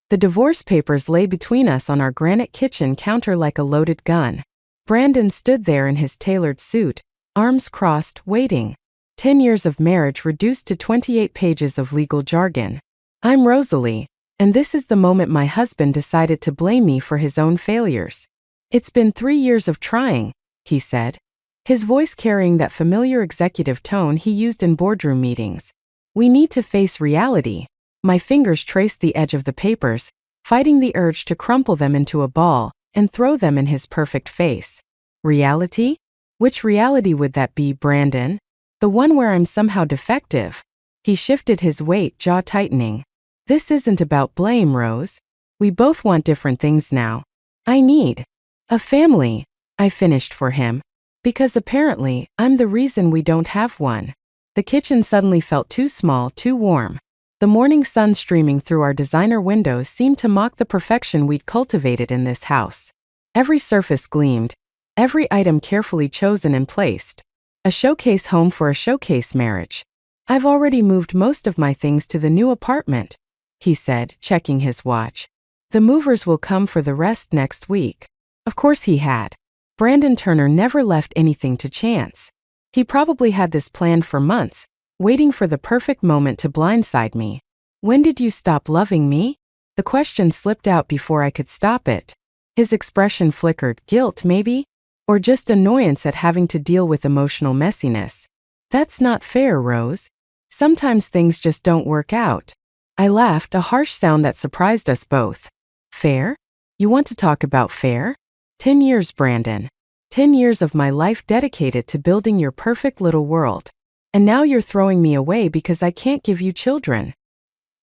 The divorce papers lay between us on our granite kitchen counter like a loaded gun. Brandon stood there in his tailored suit, arms crossed, waiting. 10 years of marriage reduced to 28 pages of legal jargon. I'm Rosalie, and this is the moment my husband decided to blame me for his own failures. It's been 3 years of trying, he said, his voice carrying that familiar executive tone he used in boardroom meetings. We need to face reality. My fingers traced the edge of the papers, fighting the urge to crumple them into a ball and throw them in his perfect face. Reality? Which reality would that be, Brandon? The one where I'm somehow defective? He shifted his weight, jaw tightening. This isn't about blame, Rose. We both want different things now. I need a family, I finished for him. Because apparently, I'm the reason we don't have one. The kitchen suddenly felt too small, too warm. The morning sun streaming through our designer windows seemed to mock the perfection we'd cultivated in this house. Every surface gleamed, every item carefully chosen and placed. A showcase home for a showcase marriage. I've already moved most of my things to the new apartment, he said, checking his watch. The movers will come for the rest next week. Of course he had. Brandon Turner never left anything to chance. He probably had this planned for months, waiting for the perfect moment to blindside me. When did you stop loving me? The question slipped out before I could stop it. His expression flickered. Guilt, maybe? Or just annoyance at having to deal with emotional messiness. That's not fair, Rose. Sometimes things just don't work out. I laughed, a harsh sound that surprised us both. Fair? You want to talk about fair? 10 years, Brandon. 10 years of my life dedicated to building your perfect little world. And now you're throwing me away because I can't give you children.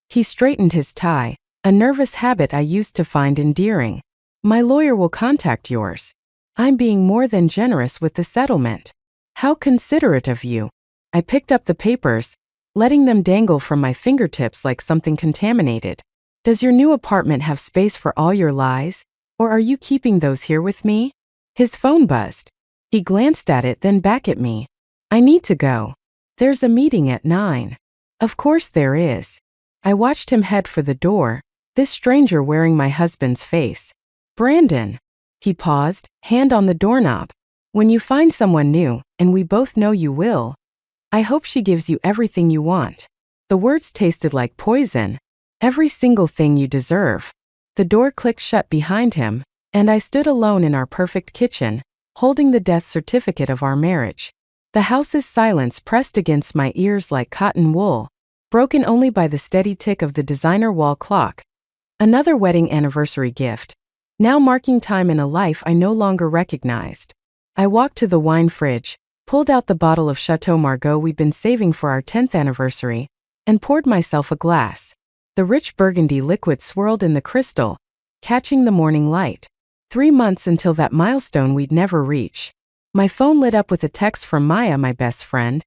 He straightened his tie, a nervous habit I used to find endearing. My lawyer will contact yours. I'm being more than generous with the settlement. How considerate of you. I picked up the papers, letting them dangle from my fingertips like something contaminated. Does your new apartment have space for all your lies? Or are you keeping those here with me? His phone buzzed. He glanced at it, then back at me. I need to go. There's a meeting at 9. Of course there is. I watched him head for the door, this stranger wearing my husband's face. Brandon. He paused, hand on the doorknob. When you find someone new, and we both know you will, I hope she gives you everything you want. The words tasted like poison. Every single thing you deserve. The door clicked shut behind him, and I stood alone in our perfect kitchen, holding the death certificate of our marriage. The house's silence pressed against my ears like cotton wool, broken only by the steady tick of the designer wall clock. Another wedding anniversary gift, now marking time in a life I no longer recognized. I walked to the wine fridge, pulled out the bottle of Chateau Margaux we'd been saving for our 10th anniversary, and poured myself a glass. The rich burgundy liquid swirled in the crystal, catching the morning light. 3 months until that milestone we'd never reach. My phone lit up with a text from Maya, my best friend.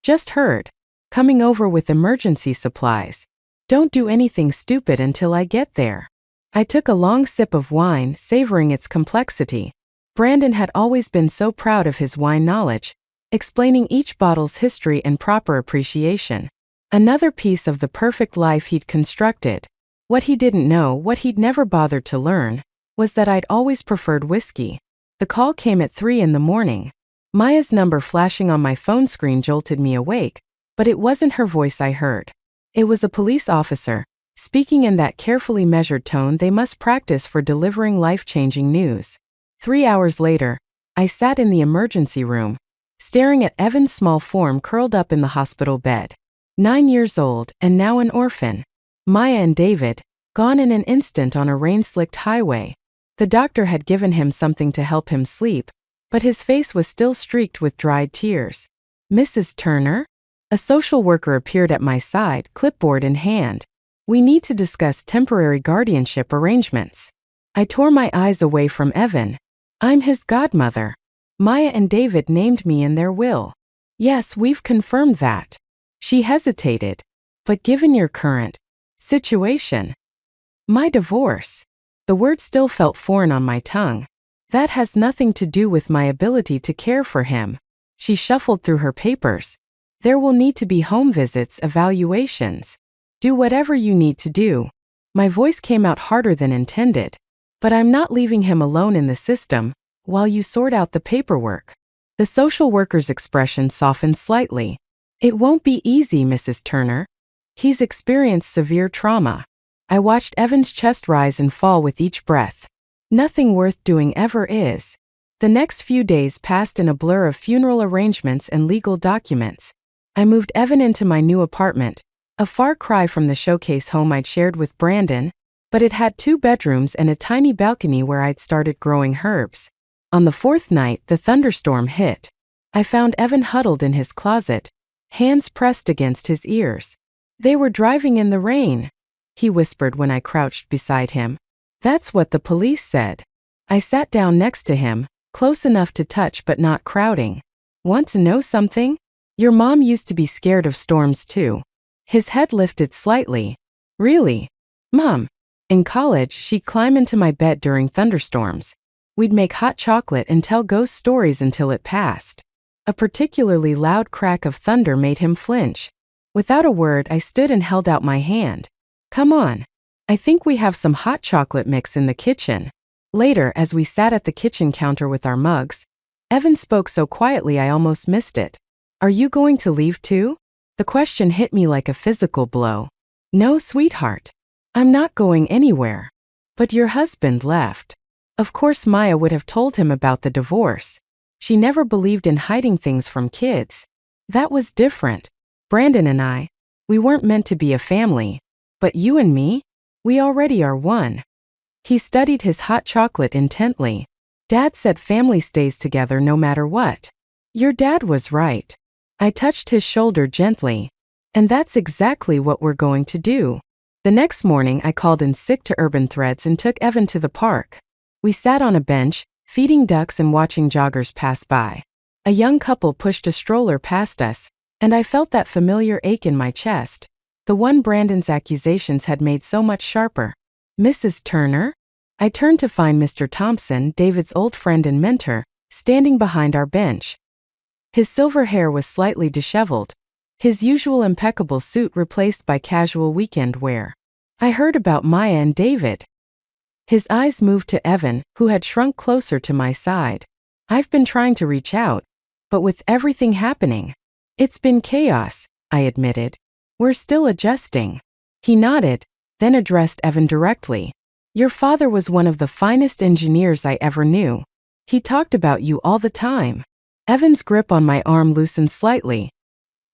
Just heard. Coming over with emergency supplies. Don't do anything stupid until I get there. I took a long sip of wine, savoring its complexity. Brandon had always been so proud of his wine knowledge, explaining each bottle's history and proper appreciation. Another piece of the perfect life he'd constructed. What he didn't know, what he'd never bothered to learn, was that I'd always preferred whiskey. The call came at 3 in the morning. Maya's number flashing on my phone screen jolted me awake, but it wasn't her voice I heard. It was a police officer, speaking in that carefully measured tone they must practice for delivering life-changing news. 3 hours later, I sat in the emergency room, staring at Evan's small form curled up in the hospital bed. 9 years old, and now an orphan. Maya and David, gone in an instant on a rain-slicked highway. The doctor had given him something to help him sleep, but his face was still streaked with dried tears. Mrs. Turner? A social worker appeared at my side, clipboard in hand. We need to discuss temporary guardianship arrangements. I tore my eyes away from Evan. I'm his godmother. Maya and David named me in their will. Yes, we've confirmed that. She hesitated. But given your current situation, my divorce, the word still felt foreign on my tongue. That has nothing to do with my ability to care for him. She shuffled through her papers. There will need to be home visits, evaluations. Do whatever you need to do. My voice came out harder than intended. But I'm not leaving him alone in the system while you sort out the paperwork. The social worker's expression softened slightly. It won't be easy, Mrs. Turner. He's experienced severe trauma. I watched Evan's chest rise and fall with each breath. Nothing worth doing ever is. The next few days passed in a blur of funeral arrangements and legal documents. I moved Evan into my new apartment, a far cry from the showcase home I'd shared with Brandon, but it had 2 bedrooms and a tiny balcony where I'd started growing herbs. On the 4th night, the thunderstorm hit. I found Evan huddled in his closet, hands pressed against his ears. They were driving in the rain, he whispered when I crouched beside him. That's what the police said. I sat down next to him, close enough to touch but not crowding. Want to know something? Your mom used to be scared of storms too. His head lifted slightly. Really? Mom. In college, she'd climb into my bed during thunderstorms. We'd make hot chocolate and tell ghost stories until it passed. A particularly loud crack of thunder made him flinch. Without a word, I stood and held out my hand. Come on. I think we have some hot chocolate mix in the kitchen. Later, as we sat at the kitchen counter with our mugs, Evan spoke so quietly I almost missed it. Are you going to leave too? The question hit me like a physical blow. No, sweetheart. I'm not going anywhere. But your husband left. Of course Maya would have told him about the divorce. She never believed in hiding things from kids. That was different. Brandon and I, we weren't meant to be a family. But you and me? We already are one. He studied his hot chocolate intently. Dad said family stays together no matter what. Your dad was right. I touched his shoulder gently. And that's exactly what we're going to do. The next morning I called in sick to Urban Threads and took Evan to the park. We sat on a bench, feeding ducks and watching joggers pass by. A young couple pushed a stroller past us, and I felt that familiar ache in my chest, the one Brandon's accusations had made so much sharper. Mrs. Turner? I turned to find Mr. Thompson, David's old friend and mentor, standing behind our bench. His silver hair was slightly disheveled, his usual impeccable suit replaced by casual weekend wear. I heard about Maya and David. His eyes moved to Evan, who had shrunk closer to my side. I've been trying to reach out, but with everything happening, it's been chaos, I admitted. We're still adjusting. He nodded, then addressed Evan directly. Your father was one of the finest engineers I ever knew. He talked about you all the time. Evan's grip on my arm loosened slightly.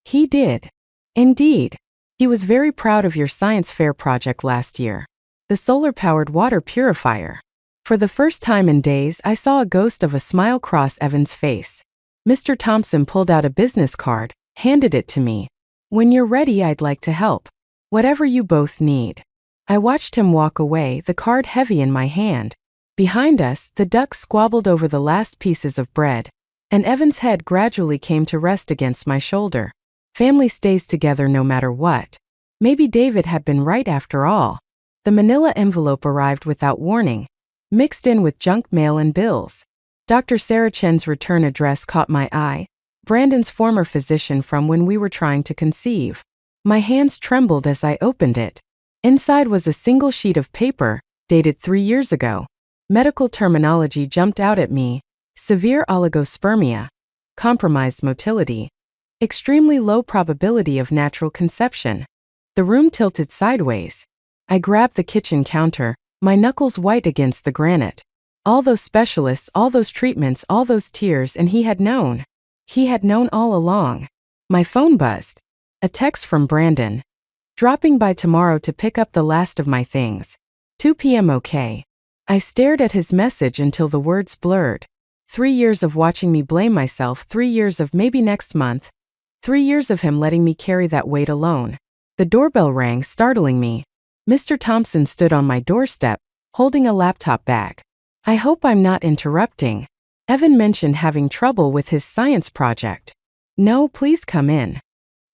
He did. Indeed. He was very proud of your science fair project last year. The solar-powered water purifier. For the first time in days, I saw a ghost of a smile cross Evan's face. Mr. Thompson pulled out a business card, handed it to me. When you're ready, I'd like to help. Whatever you both need. I watched him walk away, the card heavy in my hand. Behind us, the ducks squabbled over the last pieces of bread, and Evan's head gradually came to rest against my shoulder. Family stays together no matter what. Maybe David had been right after all. The manila envelope arrived without warning, mixed in with junk mail and bills. Dr. Sarah Chen's return address caught my eye, Brandon's former physician from when we were trying to conceive. My hands trembled as I opened it. Inside was a single sheet of paper, dated 3 years ago. Medical terminology jumped out at me. Severe oligospermia, compromised motility, extremely low probability of natural conception. The room tilted sideways. I grabbed the kitchen counter, my knuckles white against the granite. All those specialists, all those treatments, all those tears, and he had known. He had known all along. My phone buzzed. A text from Brandon. Dropping by tomorrow to pick up the last of my things. 2 p.m. okay. I stared at his message until the words blurred. 3 years of watching me blame myself, 3 years of maybe next month. 3 years of him letting me carry that weight alone. The doorbell rang, startling me. Mr. Thompson stood on my doorstep, holding a laptop bag. I hope I'm not interrupting. Evan mentioned having trouble with his science project. No, please come in.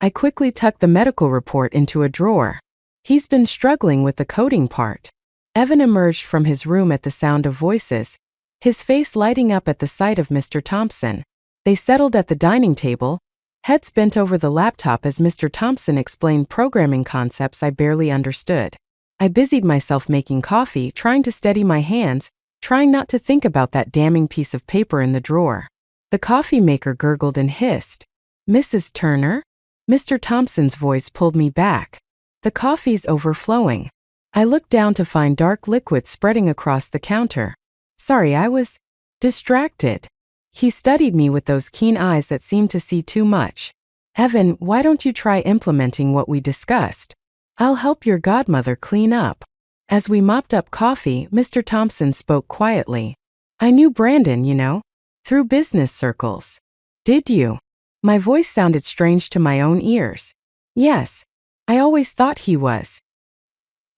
I quickly tucked the medical report into a drawer. He's been struggling with the coding part. Evan emerged from his room at the sound of voices, his face lighting up at the sight of Mr. Thompson. They settled at the dining table, heads bent over the laptop as Mr. Thompson explained programming concepts I barely understood. I busied myself making coffee, trying to steady my hands, trying not to think about that damning piece of paper in the drawer. The coffee maker gurgled and hissed. "Mrs. Turner?" Mr. Thompson's voice pulled me back. "The coffee's overflowing." I looked down to find dark liquid spreading across the counter. "Sorry, I was distracted." He studied me with those keen eyes that seemed to see too much. "Evan, why don't you try implementing what we discussed? I'll help your godmother clean up." As we mopped up coffee, Mr. Thompson spoke quietly. "I knew Brandon, through business circles." "Did you?" My voice sounded strange to my own ears. "Yes. I always thought he was."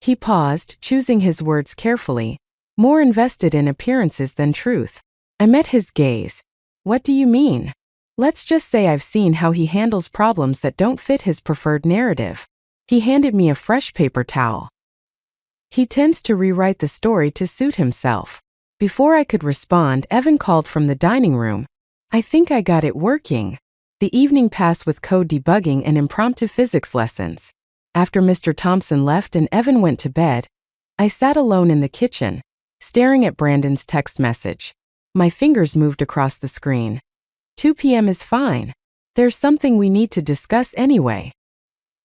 He paused, choosing his words carefully, more invested in appearances than truth. I met his gaze. "What do you mean?" "Let's just say I've seen how he handles problems that don't fit his preferred narrative." He handed me a fresh paper towel. "He tends to rewrite the story to suit himself." Before I could respond, Evan called from the dining room. "I think I got it working." The evening passed with code debugging and impromptu physics lessons. After Mr. Thompson left and Evan went to bed, I sat alone in the kitchen, staring at Brandon's text message. My fingers moved across the screen. 2 p.m. is fine. There's something we need to discuss anyway.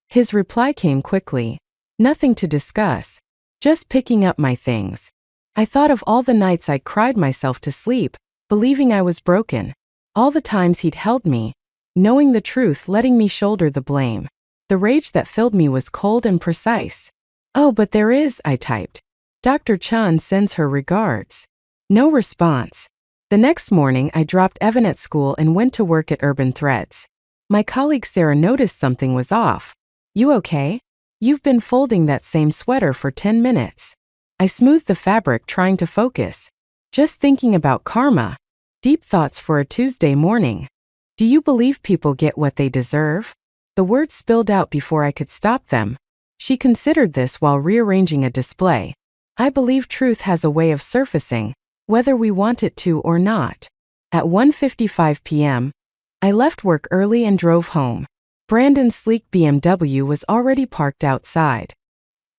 His reply came quickly. "Nothing to discuss. Just picking up my things." I thought of all the nights I'd cried myself to sleep, believing I was broken. All the times he'd held me, knowing the truth, letting me shoulder the blame. The rage that filled me was cold and precise. "Oh, but there is," I typed. "Dr. Chun sends her regards." No response. The next morning, I dropped Evan at school and went to work at Urban Threads. My colleague Sarah noticed something was off. "You okay? You've been folding that same sweater for 10 minutes. I smoothed the fabric, trying to focus. "Just thinking about karma." Deep thoughts for a Tuesday morning. "Do you believe people get what they deserve?" The words spilled out before I could stop them. She considered this while rearranging a display. "I believe truth has a way of surfacing, whether we want it to or not." At 1:55 p.m., I left work early and drove home. Brandon's sleek BMW was already parked outside.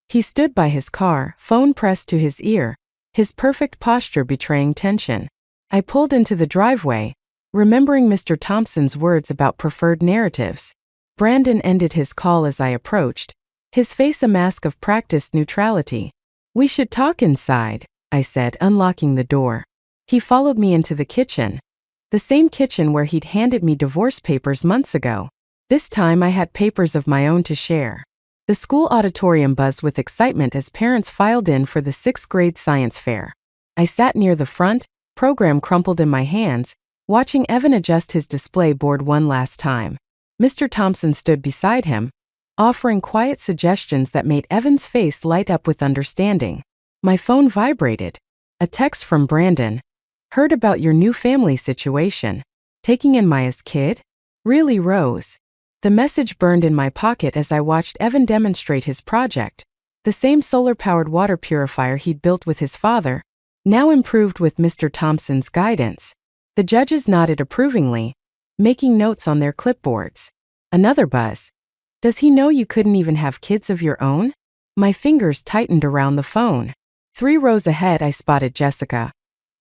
He stood by his car, phone pressed to his ear, his perfect posture betraying tension. I pulled into the driveway, remembering Mr. Thompson's words about preferred narratives. Brandon ended his call as I approached, his face a mask of practiced neutrality. "We should talk inside," I said, unlocking the door. He followed me into the kitchen, the same kitchen where he'd handed me divorce papers months ago. This time I had papers of my own to share. The school auditorium buzzed with excitement as parents filed in for the 6th grade science fair. I sat near the front, program crumpled in my hands, watching Evan adjust his display board one last time. Mr. Thompson stood beside him, offering quiet suggestions that made Evan's face light up with understanding. My phone vibrated. A text from Brandon. "Heard about your new family situation. Taking in Maya's kid? Really, Rose?" The message burned in my pocket as I watched Evan demonstrate his project. The same solar-powered water purifier he'd built with his father, now improved with Mr. Thompson's guidance. The judges nodded approvingly, making notes on their clipboards. Another buzz. "Does he know you couldn't even have kids of your own?" My fingers tightened around the phone. 3 rows ahead, I spotted Jessica,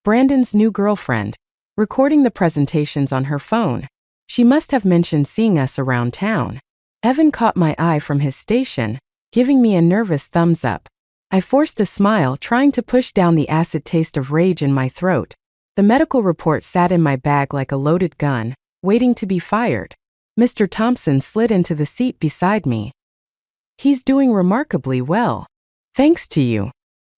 Brandon's new girlfriend, recording the presentations on her phone. She must have mentioned seeing us around town. Evan caught my eye from his station, giving me a nervous thumbs up. I forced a smile, trying to push down the acid taste of rage in my throat. The medical report sat in my bag like a loaded gun, waiting to be fired. Mr. Thompson slid into the seat beside me. "He's doing remarkably well. Thanks to you."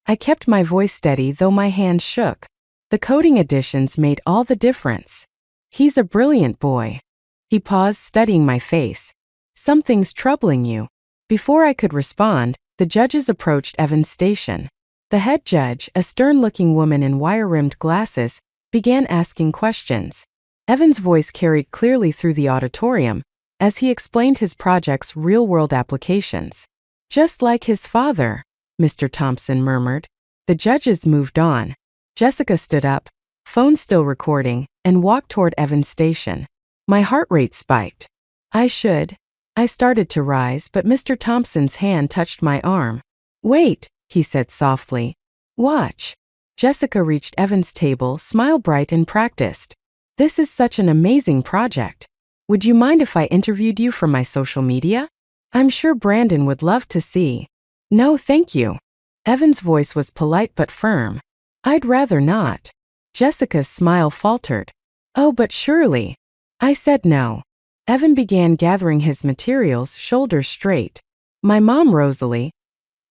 I kept my voice steady though my hands shook. The coding additions made all the difference. "He's a brilliant boy." He paused, studying my face. "Something's troubling you." Before I could respond, the judges approached Evan's station. The head judge, a stern-looking woman in wire-rimmed glasses, began asking questions. Evan's voice carried clearly through the auditorium as he explained his project's real-world applications. "Just like his father," Mr. Thompson murmured. The judges moved on. Jessica stood up, phone still recording, and walked toward Evan's station. My heart rate spiked. I started to rise, but Mr. Thompson's hand touched my arm. Wait, he said softly. Watch. Jessica reached Evan's table, smile bright and practiced. This is such an amazing project. Would you mind if I interviewed you for my social media? I'm sure Brandon would love to see. No, thank you. Evan's voice was polite but firm. I'd rather not. Jessica's smile faltered. Oh, but surely. I said no. Evan began gathering his materials, shoulders straight. My mom, Rosalie,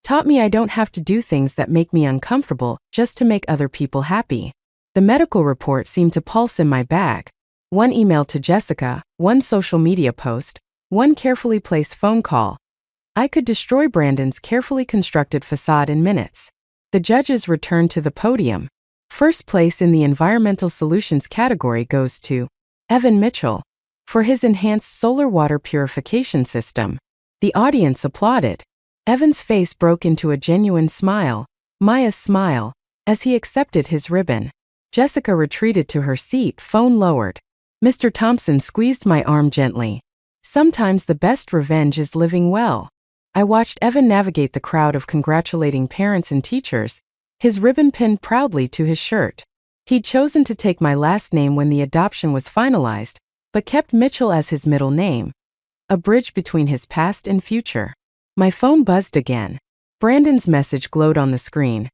taught me I don't have to do things that make me uncomfortable just to make other people happy. The medical report seemed to pulse in my bag. One email to Jessica, one social media post, one carefully placed phone call. I could destroy Brandon's carefully constructed facade in minutes. The judges returned to the podium. First place in the environmental solutions category goes to Evan Mitchell for his enhanced solar water purification system. The audience applauded. Evan's face broke into a genuine smile, Maya's smile, as he accepted his ribbon. Jessica retreated to her seat, phone lowered. Mr. Thompson squeezed my arm gently. Sometimes the best revenge is living well. I watched Evan navigate the crowd of congratulating parents and teachers, his ribbon pinned proudly to his shirt. He'd chosen to take my last name when the adoption was finalized, but kept Mitchell as his middle name, a bridge between his past and future. My phone buzzed again. Brandon's message glowed on the screen.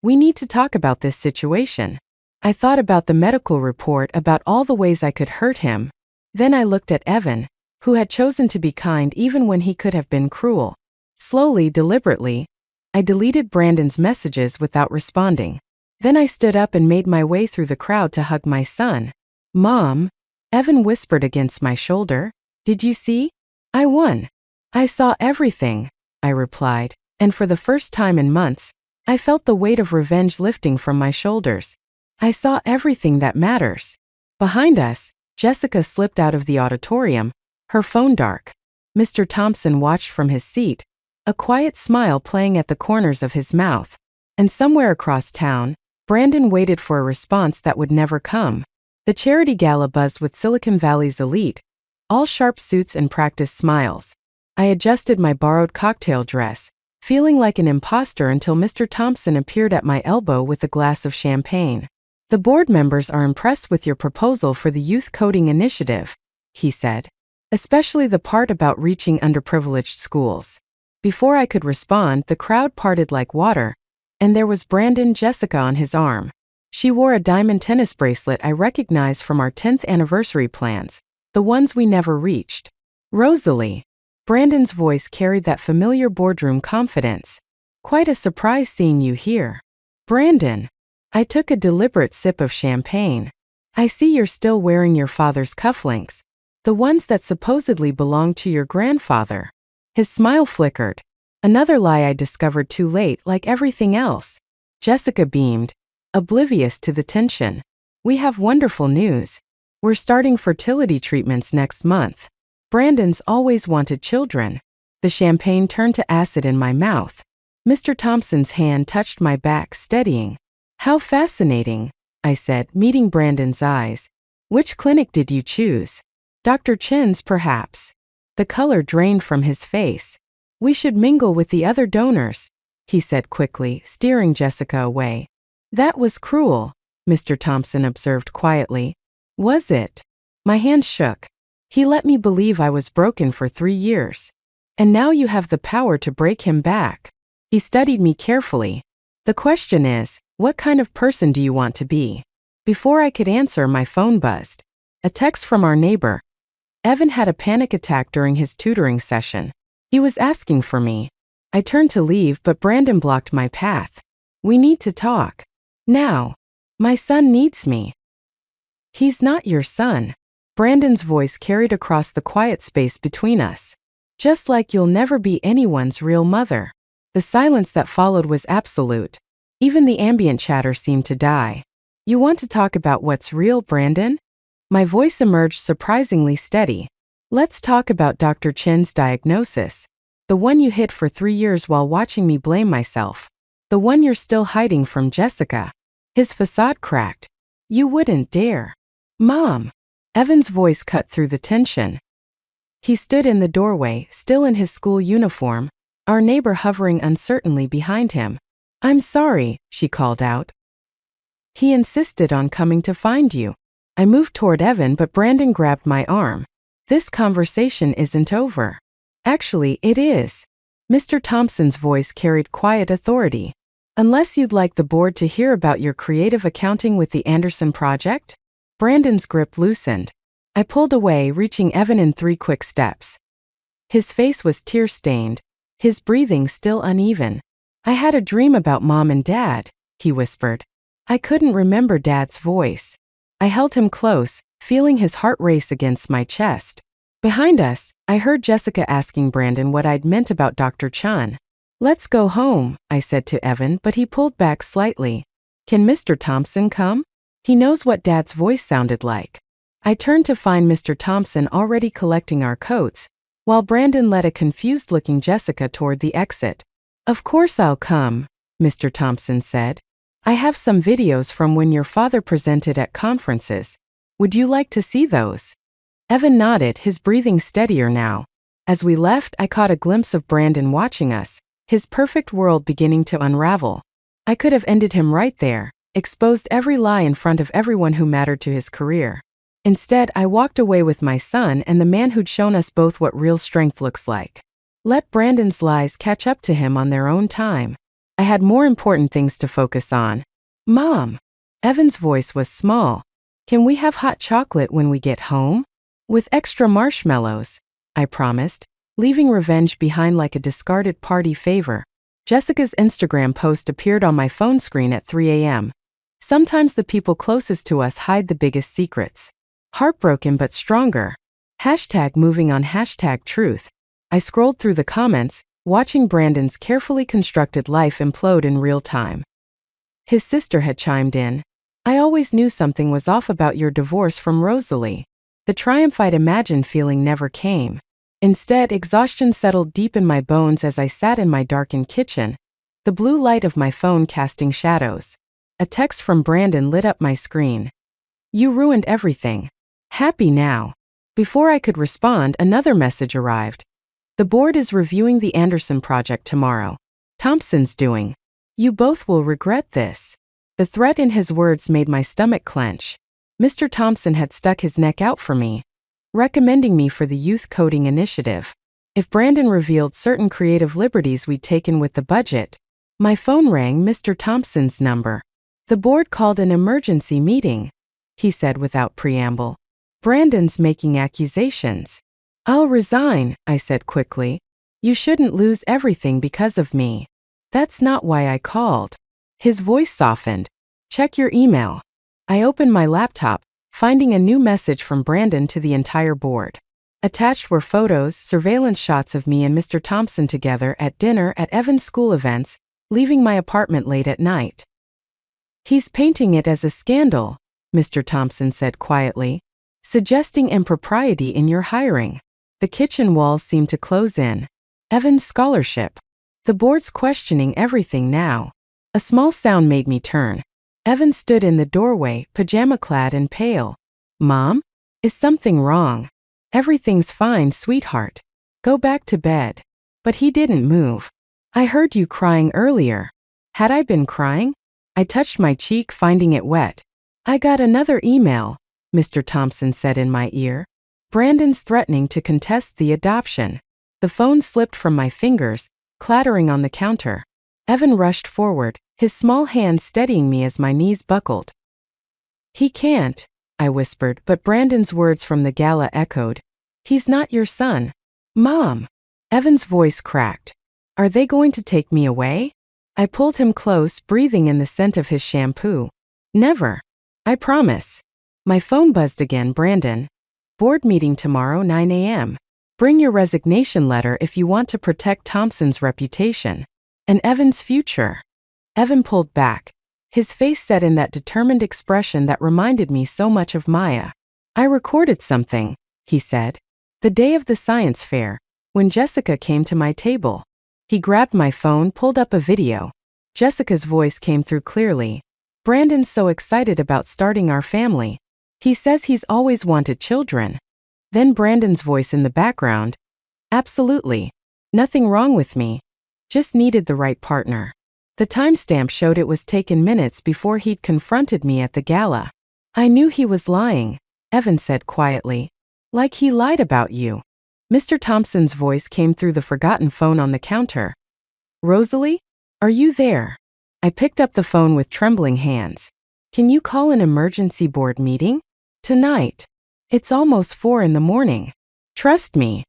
We need to talk about this situation. I thought about the medical report, about all the ways I could hurt him. Then I looked at Evan, who had chosen to be kind even when he could have been cruel. Slowly, deliberately, I deleted Brandon's messages without responding. Then I stood up and made my way through the crowd to hug my son. Mom, Evan whispered against my shoulder. Did you see? I won. I saw everything, I replied, and for the first time in months, I felt the weight of revenge lifting from my shoulders. I saw everything that matters. Behind us, Jessica slipped out of the auditorium, her phone dark. Mr. Thompson watched from his seat, a quiet smile playing at the corners of his mouth. And somewhere across town, Brandon waited for a response that would never come. The charity gala buzzed with Silicon Valley's elite, all sharp suits and practiced smiles. I adjusted my borrowed cocktail dress, feeling like an imposter until Mr. Thompson appeared at my elbow with a glass of champagne. The board members are impressed with your proposal for the Youth Coding Initiative, he said, especially the part about reaching underprivileged schools. Before I could respond, the crowd parted like water, and there was Brandon, Jessica on his arm. She wore a diamond tennis bracelet I recognized from our 10th anniversary plans, the ones we never reached. Rosalie. Brandon's voice carried that familiar boardroom confidence. Quite a surprise seeing you here. Brandon. I took a deliberate sip of champagne. I see you're still wearing your father's cufflinks, the ones that supposedly belonged to your grandfather. His smile flickered. Another lie I discovered too late, like everything else. Jessica beamed, oblivious to the tension. We have wonderful news. We're starting fertility treatments next month. Brandon's always wanted children. The champagne turned to acid in my mouth. Mr. Thompson's hand touched my back, steadying. How fascinating, I said, meeting Brandon's eyes. Which clinic did you choose? Dr. Chen's, perhaps. The color drained from his face. We should mingle with the other donors, he said quickly, steering Jessica away. That was cruel, Mr. Thompson observed quietly. Was it? My hands shook. He let me believe I was broken for 3 years. And now you have the power to break him back. He studied me carefully. The question is, what kind of person do you want to be? Before I could answer, my phone buzzed. A text from our neighbor. Evan had a panic attack during his tutoring session. He was asking for me. I turned to leave, but Brandon blocked my path. We need to talk. Now. My son needs me. He's not your son. Brandon's voice carried across the quiet space between us. Just like you'll never be anyone's real mother. The silence that followed was absolute. Even the ambient chatter seemed to die. You want to talk about what's real, Brandon? My voice emerged surprisingly steady. Let's talk about Dr. Chen's diagnosis. The one you hid for 3 years while watching me blame myself. The one you're still hiding from Jessica. His facade cracked. You wouldn't dare. Mom. Evan's voice cut through the tension. He stood in the doorway, still in his school uniform, our neighbor hovering uncertainly behind him. "I'm sorry," she called out. "He insisted on coming to find you." I moved toward Evan, but Brandon grabbed my arm. "This conversation isn't over." "Actually, it is." Mr. Thompson's voice carried quiet authority. "Unless you'd like the board to hear about your creative accounting with the Anderson project?" Brandon's grip loosened. I pulled away, reaching Evan in 3 quick steps. His face was tear-stained, his breathing still uneven. "I had a dream about Mom and Dad," he whispered. I couldn't remember Dad's voice. I held him close, feeling his heart race against my chest. Behind us, I heard Jessica asking Brandon what I'd meant about Dr. Chun. "Let's go home," I said to Evan, but he pulled back slightly. "Can Mr. Thompson come? He knows what Dad's voice sounded like." I turned to find Mr. Thompson already collecting our coats, while Brandon led a confused-looking Jessica toward the exit. "Of course I'll come," Mr. Thompson said. "I have some videos from when your father presented at conferences. Would you like to see those?" Evan nodded, his breathing steadier now. As we left, I caught a glimpse of Brandon watching us, his perfect world beginning to unravel. I could have ended him right there, exposed every lie in front of everyone who mattered to his career. Instead, I walked away with my son and the man who'd shown us both what real strength looks like. Let Brandon's lies catch up to him on their own time. I had more important things to focus on. "Mom." Evan's voice was small. "Can we have hot chocolate when we get home?" "With extra marshmallows," I promised, leaving revenge behind like a discarded party favor. Jessica's Instagram post appeared on my phone screen at 3 a.m. Sometimes the people closest to us hide the biggest secrets. Heartbroken but stronger. #moving on #truth. I scrolled through the comments, watching Brandon's carefully constructed life implode in real time. His sister had chimed in. "I always knew something was off about your divorce from Rosalie." The triumph I'd imagined feeling never came. Instead, exhaustion settled deep in my bones as I sat in my darkened kitchen, the blue light of my phone casting shadows. A text from Brandon lit up my screen. "You ruined everything. Happy now." Before I could respond, another message arrived. "The board is reviewing the Anderson project tomorrow. Thompson's doing. You both will regret this." The threat in his words made my stomach clench. Mr. Thompson had stuck his neck out for me, recommending me for the youth coding initiative. If Brandon revealed certain creative liberties we'd taken with the budget, my phone rang Mr. Thompson's number. "The board called an emergency meeting," he said without preamble. "Brandon's making accusations." "I'll resign," I said quickly. "You shouldn't lose everything because of me." "That's not why I called." His voice softened. "Check your email." I opened my laptop, finding a new message from Brandon to the entire board. Attached were photos, surveillance shots of me and Mr. Thompson together at dinner at Evan's school events, leaving my apartment late at night. "He's painting it as a scandal," Mr. Thompson said quietly, "suggesting impropriety in your hiring." The kitchen walls seemed to close in. Evan's scholarship. The board's questioning everything now. A small sound made me turn. Evan stood in the doorway, pajama-clad and pale. "Mom? Is something wrong?" "Everything's fine, sweetheart. Go back to bed." But he didn't move. "I heard you crying earlier." Had I been crying? I touched my cheek, finding it wet. "I got another email," Mr. Thompson said in my ear. "Brandon's threatening to contest the adoption." The phone slipped from my fingers, clattering on the counter. Evan rushed forward, his small hand steadying me as my knees buckled. "He can't," I whispered, but Brandon's words from the gala echoed. "He's not your son." "Mom!" Evan's voice cracked. "Are they going to take me away?" I pulled him close, breathing in the scent of his shampoo. "Never. I promise." My phone buzzed again. "Brandon. Board meeting tomorrow, 9 a.m. Bring your resignation letter if you want to protect Thompson's reputation and Evan's future." Evan pulled back, his face set in that determined expression that reminded me so much of Maya. "I recorded something," he said. "The day of the science fair, when Jessica came to my table." He grabbed my phone, pulled up a video. Jessica's voice came through clearly. "Brandon's so excited about starting our family. He says he's always wanted children." Then Brandon's voice in the background. "Absolutely. Nothing wrong with me. Just needed the right partner. The timestamp showed it was taken minutes before he'd confronted me at the gala. I knew he was lying, Evan said quietly. Like he lied about you. Mr. Thompson's voice came through the forgotten phone on the counter. Rosalie? Are you there? I picked up the phone with trembling hands. Can you call an emergency board meeting? Tonight. It's almost 4 in the morning. Trust me.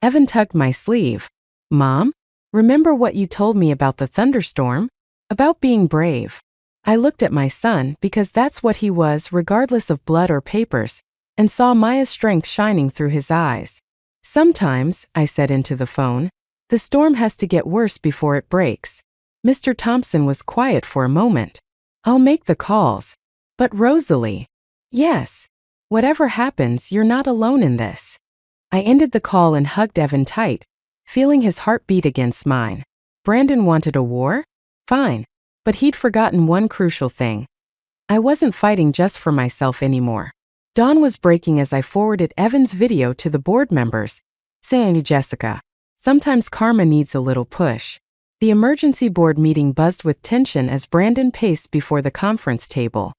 Evan tugged my sleeve. Mom? Remember what you told me about the thunderstorm? About being brave. I looked at my son because that's what he was regardless of blood or papers, and saw Maya's strength shining through his eyes. Sometimes, I said into the phone, the storm has to get worse before it breaks. Mr. Thompson was quiet for a moment. I'll make the calls. But Rosalie. Yes. Whatever happens, you're not alone in this. I ended the call and hugged Evan tight, feeling his heart beat against mine. Brandon wanted a war? Fine. But he'd forgotten one crucial thing. I wasn't fighting just for myself anymore. Dawn was breaking as I forwarded Evan's video to the board members, saying, Jessica, sometimes karma needs a little push. The emergency board meeting buzzed with tension as Brandon paced before the conference table.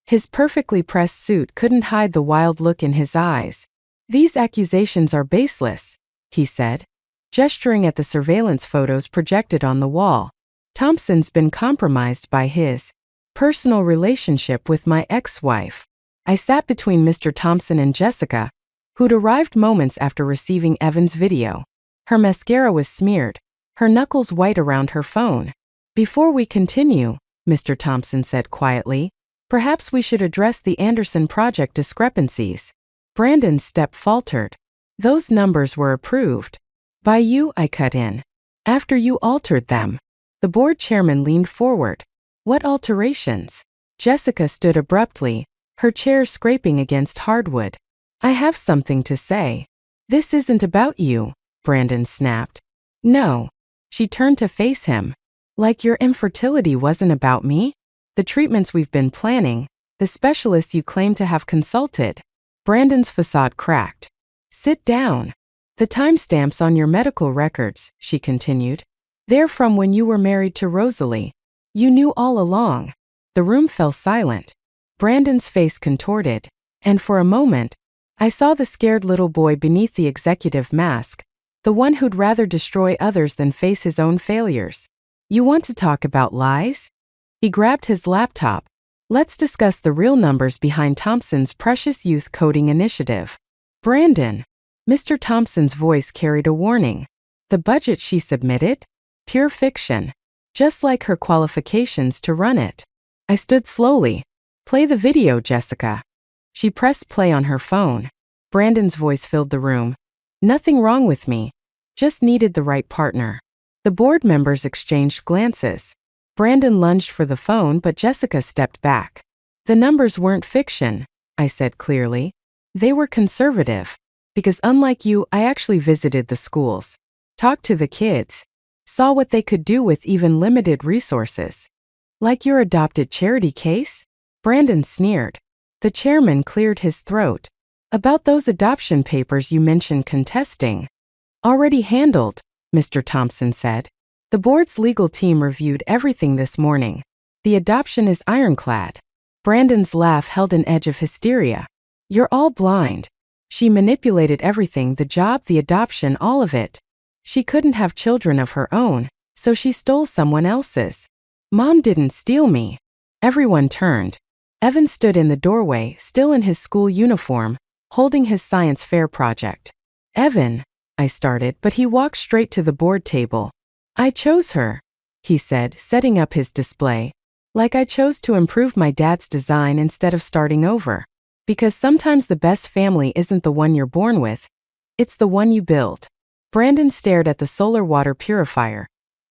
His perfectly pressed suit couldn't hide the wild look in his eyes. These accusations are baseless, he said, gesturing at the surveillance photos projected on the wall. Thompson's been compromised by his personal relationship with my ex-wife. I sat between Mr. Thompson and Jessica, who'd arrived moments after receiving Evan's video. Her mascara was smeared, her knuckles white around her phone. Before we continue, Mr. Thompson said quietly, perhaps we should address the Anderson project discrepancies. Brandon's step faltered. Those numbers were approved. By you, I cut in. After you altered them. The board chairman leaned forward. What alterations? Jessica stood abruptly, her chair scraping against hardwood. I have something to say. This isn't about you, Brandon snapped. No. She turned to face him. Like your infertility wasn't about me? The treatments we've been planning, the specialists you claim to have consulted. Brandon's facade cracked. Sit down. The timestamps on your medical records, she continued. They're from when you were married to Rosalie. You knew all along. The room fell silent. Brandon's face contorted, and for a moment, I saw the scared little boy beneath the executive mask, the one who'd rather destroy others than face his own failures. You want to talk about lies? He grabbed his laptop. Let's discuss the real numbers behind Thompson's precious youth coding initiative. Brandon. Mr. Thompson's voice carried a warning. The budget she submitted? Pure fiction. Just like her qualifications to run it. I stood slowly. Play the video, Jessica. She pressed play on her phone. Brandon's voice filled the room. Nothing wrong with me. Just needed the right partner. The board members exchanged glances. Brandon lunged for the phone, but Jessica stepped back. The numbers weren't fiction, I said clearly. They were conservative. Because unlike you, I actually visited the schools. Talked to the kids. Saw what they could do with even limited resources. Like your adopted charity case? Brandon sneered. The chairman cleared his throat. About those adoption papers you mentioned contesting. Already handled, Mr. Thompson said. The board's legal team reviewed everything this morning. The adoption is ironclad. Brandon's laugh held an edge of hysteria. You're all blind. She manipulated everything, the job, the adoption, all of it. She couldn't have children of her own, so she stole someone else's. Mom didn't steal me. Everyone turned. Evan stood in the doorway, still in his school uniform, holding his science fair project. Evan, I started, but he walked straight to the board table. I chose her, he said, setting up his display. Like I chose to improve my dad's design instead of starting over. Because sometimes the best family isn't the one you're born with. It's the one you build. Brandon stared at the solar water purifier.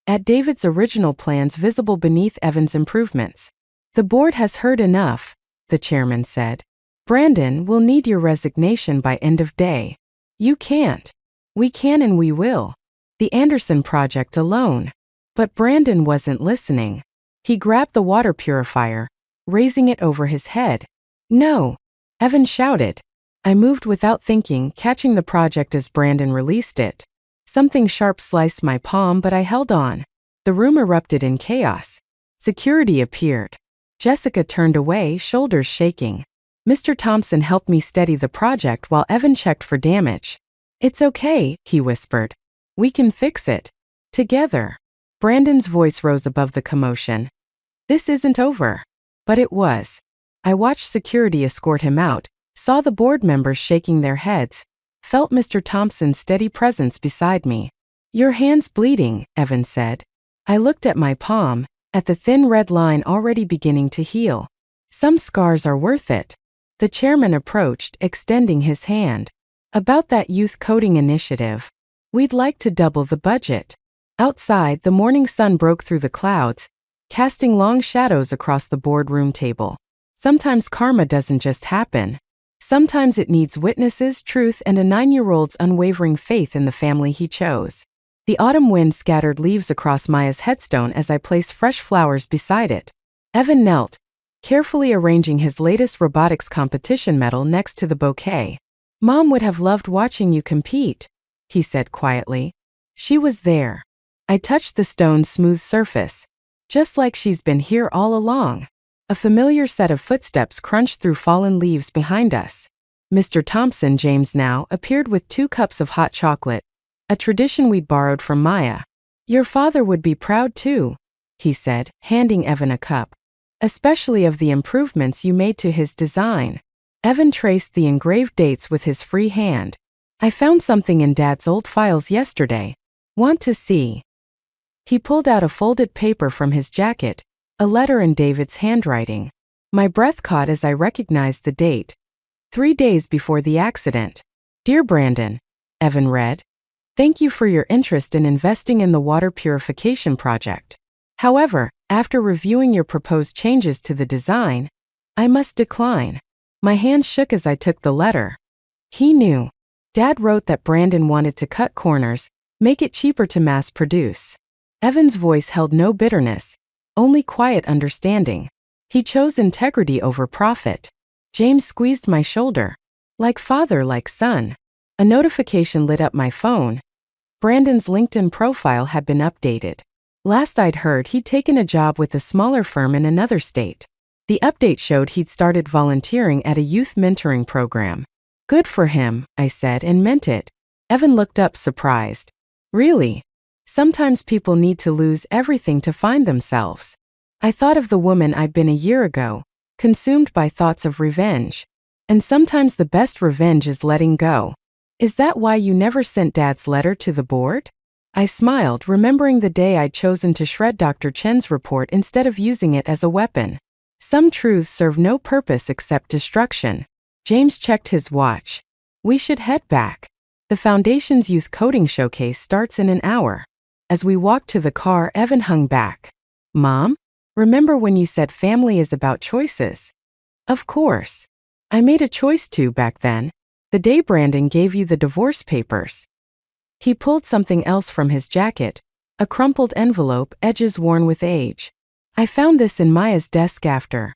At David's original plans visible beneath Evan's improvements. The board has heard enough, the chairman said. Brandon, we'll need your resignation by end of day. You can't. We can and we will. The Anderson project alone. But Brandon wasn't listening. He grabbed the water purifier, raising it over his head. No. Evan shouted. I moved without thinking, catching the project as Brandon released it. Something sharp sliced my palm, but I held on. The room erupted in chaos. Security appeared. Jessica turned away, shoulders shaking. Mr. Thompson helped me steady the project while Evan checked for damage. "It's okay," he whispered. "We can fix it. Together." Brandon's voice rose above the commotion. "This isn't over." But it was. I watched security escort him out, saw the board members shaking their heads, felt Mr. Thompson's steady presence beside me. "Your hand's bleeding," Evan said. I looked at my palm, at the thin red line already beginning to heal. "Some scars are worth it." The chairman approached, extending his hand. "About that youth coding initiative. We'd like to double the budget." Outside, the morning sun broke through the clouds, casting long shadows across the boardroom table. Sometimes karma doesn't just happen. Sometimes it needs witnesses, truth, and a 9-year-old's unwavering faith in the family he chose. The autumn wind scattered leaves across Maya's headstone as I placed fresh flowers beside it. Evan knelt, carefully arranging his latest robotics competition medal next to the bouquet. "Mom would have loved watching you compete," he said quietly. "She was there." I touched the stone's smooth surface. "Just like she's been here all along." A familiar set of footsteps crunched through fallen leaves behind us. Mr. Thompson, James now, appeared with 2 cups of hot chocolate, a tradition we'd borrowed from Maya. "Your father would be proud too," he said, handing Evan a cup. "Especially of the improvements you made to his design." Evan traced the engraved dates with his free hand. "I found something in Dad's old files yesterday. Want to see?" He pulled out a folded paper from his jacket, a letter in David's handwriting. My breath caught as I recognized the date. 3 days before the accident. "Dear Brandon," Evan read. "Thank you for your interest in investing in the water purification project. However, after reviewing your proposed changes to the design, I must decline." My hand shook as I took the letter. He knew. Dad wrote that Brandon wanted to cut corners, make it cheaper to mass produce. Evan's voice held no bitterness, only quiet understanding. He chose integrity over profit. James squeezed my shoulder. Like father, like son. A notification lit up my phone. Brandon's LinkedIn profile had been updated. Last I'd heard, he'd taken a job with a smaller firm in another state. The update showed he'd started volunteering at a youth mentoring program. "Good for him," I said, and meant it. Evan looked up, surprised. "Really? Sometimes people need to lose everything to find themselves." I thought of the woman I'd been a year ago, consumed by thoughts of revenge. And sometimes the best revenge is letting go. "Is that why you never sent Dad's letter to the board?" I smiled, remembering the day I'd chosen to shred Dr. Chen's report instead of using it as a weapon. Some truths serve no purpose except destruction. James checked his watch. "We should head back. The Foundation's Youth Coding Showcase starts in an hour." As we walked to the car, Evan hung back. "Mom? Remember when you said family is about choices?" "Of course. I made a choice too back then. The day Brandon gave you the divorce papers." He pulled something else from his jacket, a crumpled envelope, edges worn with age. "I found this in Maya's desk after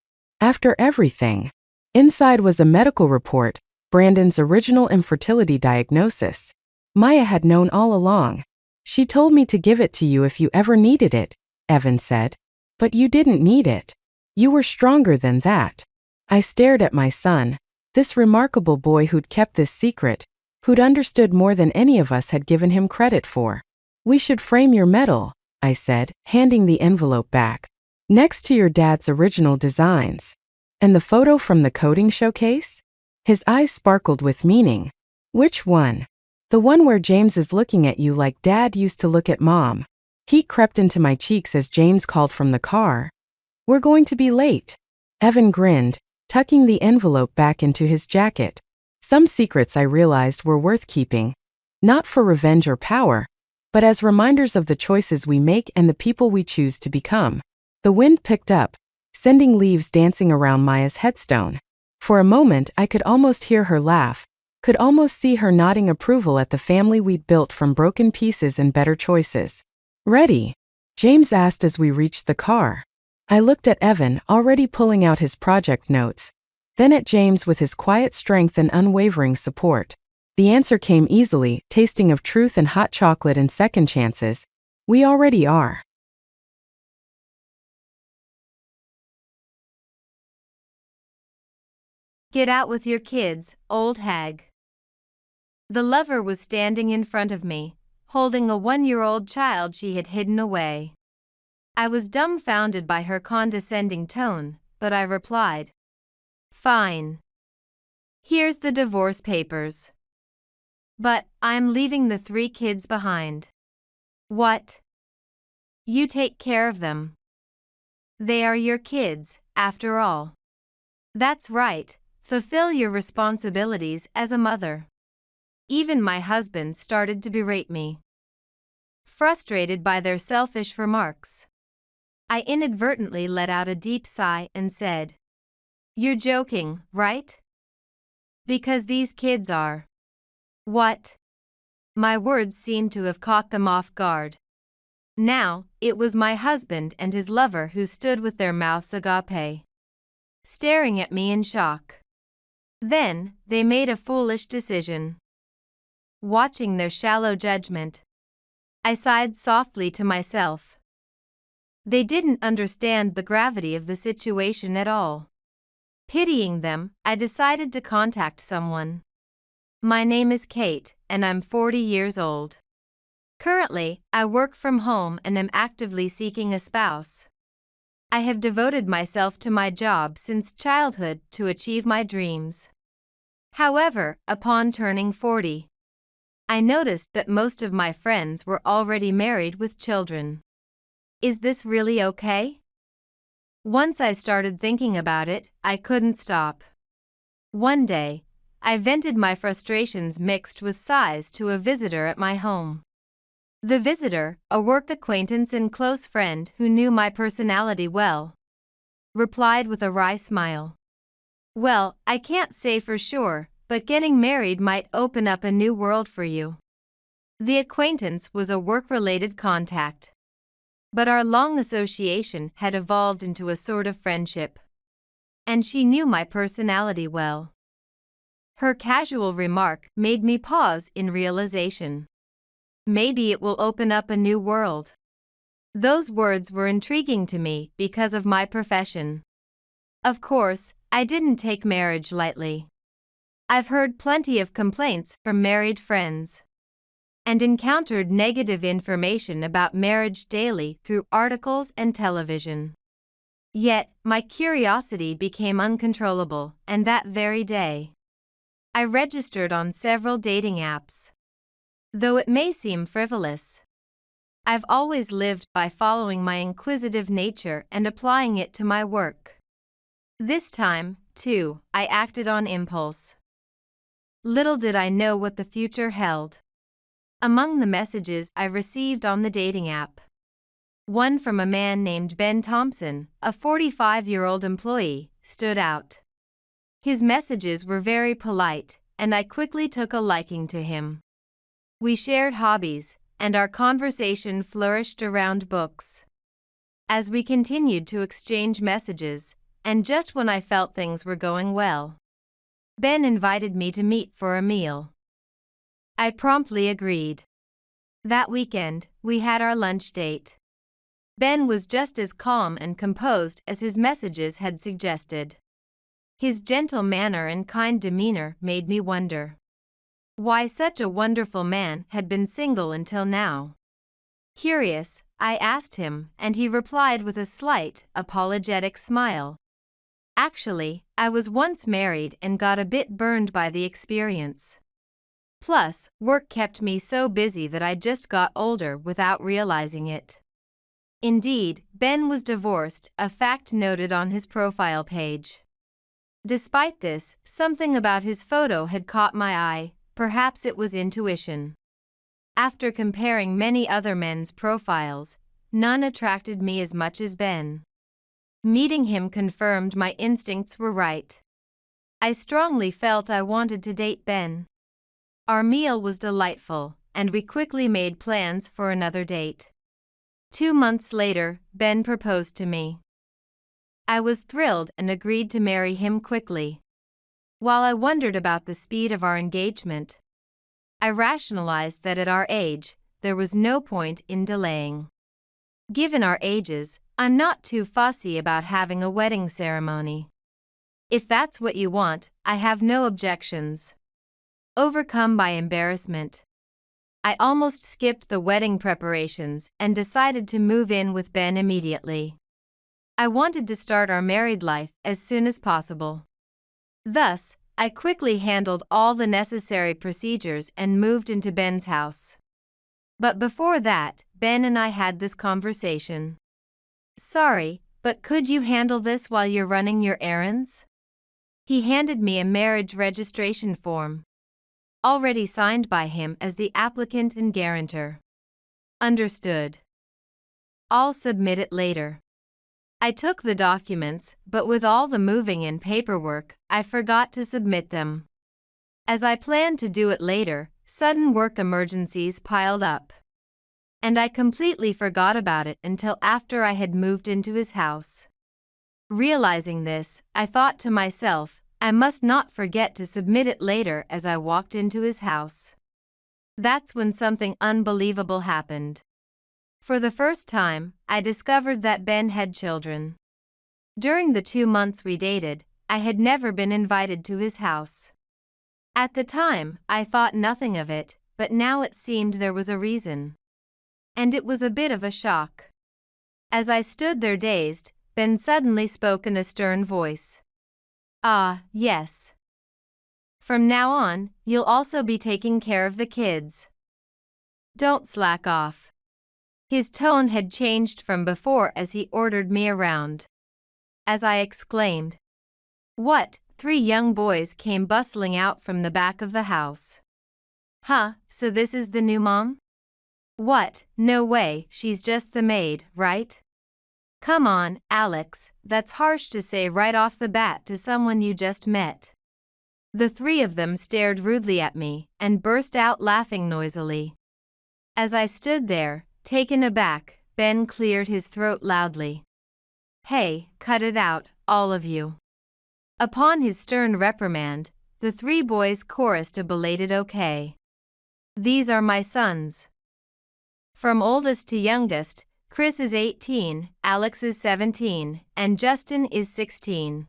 everything." Inside was a medical report, Brandon's original infertility diagnosis. Maya had known all along. "She told me to give it to you if you ever needed it," Evan said. "But you didn't need it. You were stronger than that." I stared at my son, this remarkable boy who'd kept this secret, who'd understood more than any of us had given him credit for. "We should frame your medal," I said, handing the envelope back. "Next to your dad's original designs." "And the photo from the coding showcase?" His eyes sparkled with meaning. "Which one?" "The one where James is looking at you like Dad used to look at Mom." Heat crept into my cheeks as James called from the car. "We're going to be late." Evan grinned, tucking the envelope back into his jacket. Some secrets I realized were worth keeping, not for revenge or power, but as reminders of the choices we make and the people we choose to become. The wind picked up, sending leaves dancing around Maya's headstone. For a moment, I could almost hear her laugh, could almost see her nodding approval at the family we'd built from broken pieces and better choices. "Ready?" James asked as we reached the car. I looked at Evan, already pulling out his project notes, then at James with his quiet strength and unwavering support. The answer came easily, tasting of truth and hot chocolate and second chances. We already are. Get out with your kids, old hag. The lover was standing in front of me, holding a 1-year-old child she had hidden away. I was dumbfounded by her condescending tone, but I replied, "Fine. Here's the divorce papers. But I'm leaving the 3 kids behind." "What? You take care of them. They are your kids, after all." "That's right, fulfill your responsibilities as a mother." Even my husband started to berate me. Frustrated by their selfish remarks, I inadvertently let out a deep sigh and said, "You're joking, right? Because these kids are." "What?" My words seemed to have caught them off guard. Now, it was my husband and his lover who stood with their mouths agape, staring at me in shock. Then, they made a foolish decision. Watching their shallow judgment, I sighed softly to myself. They didn't understand the gravity of the situation at all. Pitying them, I decided to contact someone. My name is Kate, and I'm 40 years old. Currently, I work from home and am actively seeking a spouse. I have devoted myself to my job since childhood to achieve my dreams. However, upon turning 40, I noticed that most of my friends were already married with children. Is this really okay? Once I started thinking about it, I couldn't stop. One day, I vented my frustrations mixed with sighs to a visitor at my home. The visitor, a work acquaintance and close friend who knew my personality well, replied with a wry smile. "Well, I can't say for sure, but getting married might open up a new world for you." The acquaintance was a work-related contact, but our long association had evolved into a sort of friendship, and she knew my personality well. Her casual remark made me pause in realization. Maybe it will open up a new world. Those words were intriguing to me because of my profession. Of course, I didn't take marriage lightly. I've heard plenty of complaints from married friends, and encountered negative information about marriage daily through articles and television. Yet, my curiosity became uncontrollable, and that very day, I registered on several dating apps. Though it may seem frivolous, I've always lived by following my inquisitive nature and applying it to my work. This time, too, I acted on impulse. Little did I know what the future held. Among the messages I received on the dating app, one from a man named Ben Thompson, a 45-year-old employee, stood out. His messages were very polite, and I quickly took a liking to him. We shared hobbies, and our conversation flourished around books. As we continued to exchange messages, and just when I felt things were going well, Ben invited me to meet for a meal. I promptly agreed. That weekend, we had our lunch date. Ben was just as calm and composed as his messages had suggested. His gentle manner and kind demeanor made me wonder why such a wonderful man had been single until now. Curious, I asked him, and he replied with a slight, apologetic smile. Actually, I was once married and got a bit burned by the experience. Plus, work kept me so busy that I just got older without realizing it. Indeed, Ben was divorced, a fact noted on his profile page. Despite this, something about his photo had caught my eye, perhaps it was intuition. After comparing many other men's profiles, none attracted me as much as Ben. Meeting him confirmed my instincts were right. I strongly felt I wanted to date Ben. Our meal was delightful, and we quickly made plans for another date. 2 months later, Ben proposed to me. I was thrilled and agreed to marry him quickly. While I wondered about the speed of our engagement, I rationalized that at our age, there was no point in delaying. Given our ages, I'm not too fussy about having a wedding ceremony. If that's what you want, I have no objections. Overcome by embarrassment, I almost skipped the wedding preparations and decided to move in with Ben immediately. I wanted to start our married life as soon as possible. Thus, I quickly handled all the necessary procedures and moved into Ben's house. But before that, Ben and I had this conversation. "Sorry, but could you handle this while you're running your errands?" He handed me a marriage registration form, already signed by him as the applicant and guarantor. Understood. I'll submit it later. I took the documents, but with all the moving and paperwork, I forgot to submit them. As I planned to do it later, sudden work emergencies piled up. And I completely forgot about it until after I had moved into his house. Realizing this, I thought to myself, I must not forget to submit it later as I walked into his house. That's when something unbelievable happened. For the first time, I discovered that Ben had children. During the 2 months we dated, I had never been invited to his house. At the time, I thought nothing of it, but now it seemed there was a reason. And it was a bit of a shock. As I stood there dazed, Ben suddenly spoke in a stern voice. "Ah, yes. From now on, you'll also be taking care of the kids. Don't slack off." His tone had changed from before as he ordered me around. As I exclaimed, "What?" 3 young boys came bustling out from the back of the house. "Huh, so this is the new mom?" "What? No way, she's just the maid, right?" "Come on, Alex, that's harsh to say right off the bat to someone you just met." The 3 of them stared rudely at me and burst out laughing noisily. As I stood there, taken aback, Ben cleared his throat loudly. "Hey, cut it out, all of you." Upon his stern reprimand, the 3 boys chorused a belated okay. "These are my sons." From oldest to youngest, Chris is 18, Alex is 17, and Justin is 16.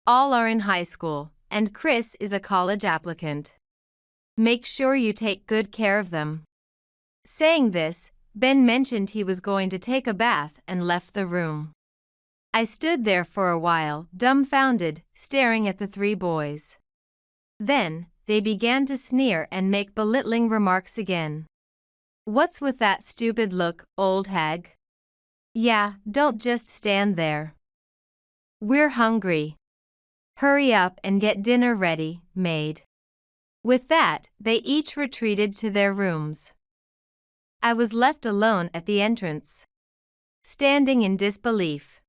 All are in high school, and Chris is a college applicant. Make sure you take good care of them. Saying this, Ben mentioned he was going to take a bath and left the room. I stood there for a while, dumbfounded, staring at the 3 boys. Then, they began to sneer and make belittling remarks again. "What's with that stupid look, old hag? Yeah, don't just stand there. We're hungry. Hurry up and get dinner ready, maid." With that, they each retreated to their rooms. I was left alone at the entrance, standing in disbelief.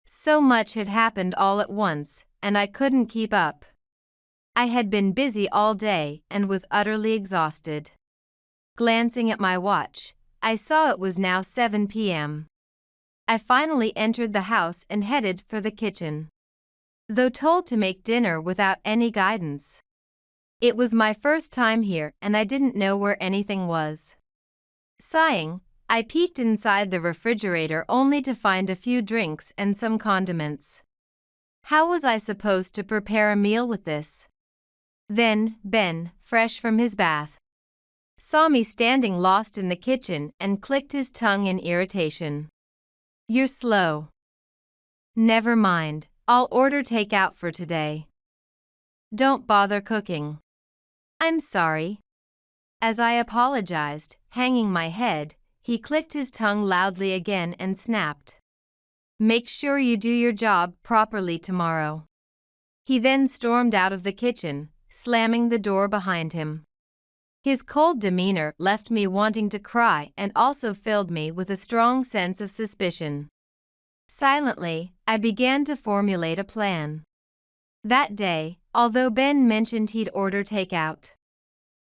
So much had happened all at once, and I couldn't keep up. I had been busy all day and was utterly exhausted. Glancing at my watch, I saw it was now 7 p.m. I finally entered the house and headed for the kitchen. Though told to make dinner without any guidance. It was my first time here and I didn't know where anything was. Sighing, I peeked inside the refrigerator only to find a few drinks and some condiments. How was I supposed to prepare a meal with this? Then, Ben, fresh from his bath, saw me standing lost in the kitchen and clicked his tongue in irritation. "You're slow." "Never mind, I'll order takeout for today. Don't bother cooking." "I'm sorry." As I apologized, hanging my head, he clicked his tongue loudly again and snapped. "Make sure you do your job properly tomorrow." He then stormed out of the kitchen, slamming the door behind him. His cold demeanor left me wanting to cry and also filled me with a strong sense of suspicion. Silently, I began to formulate a plan. That day, although Ben mentioned he'd order takeout,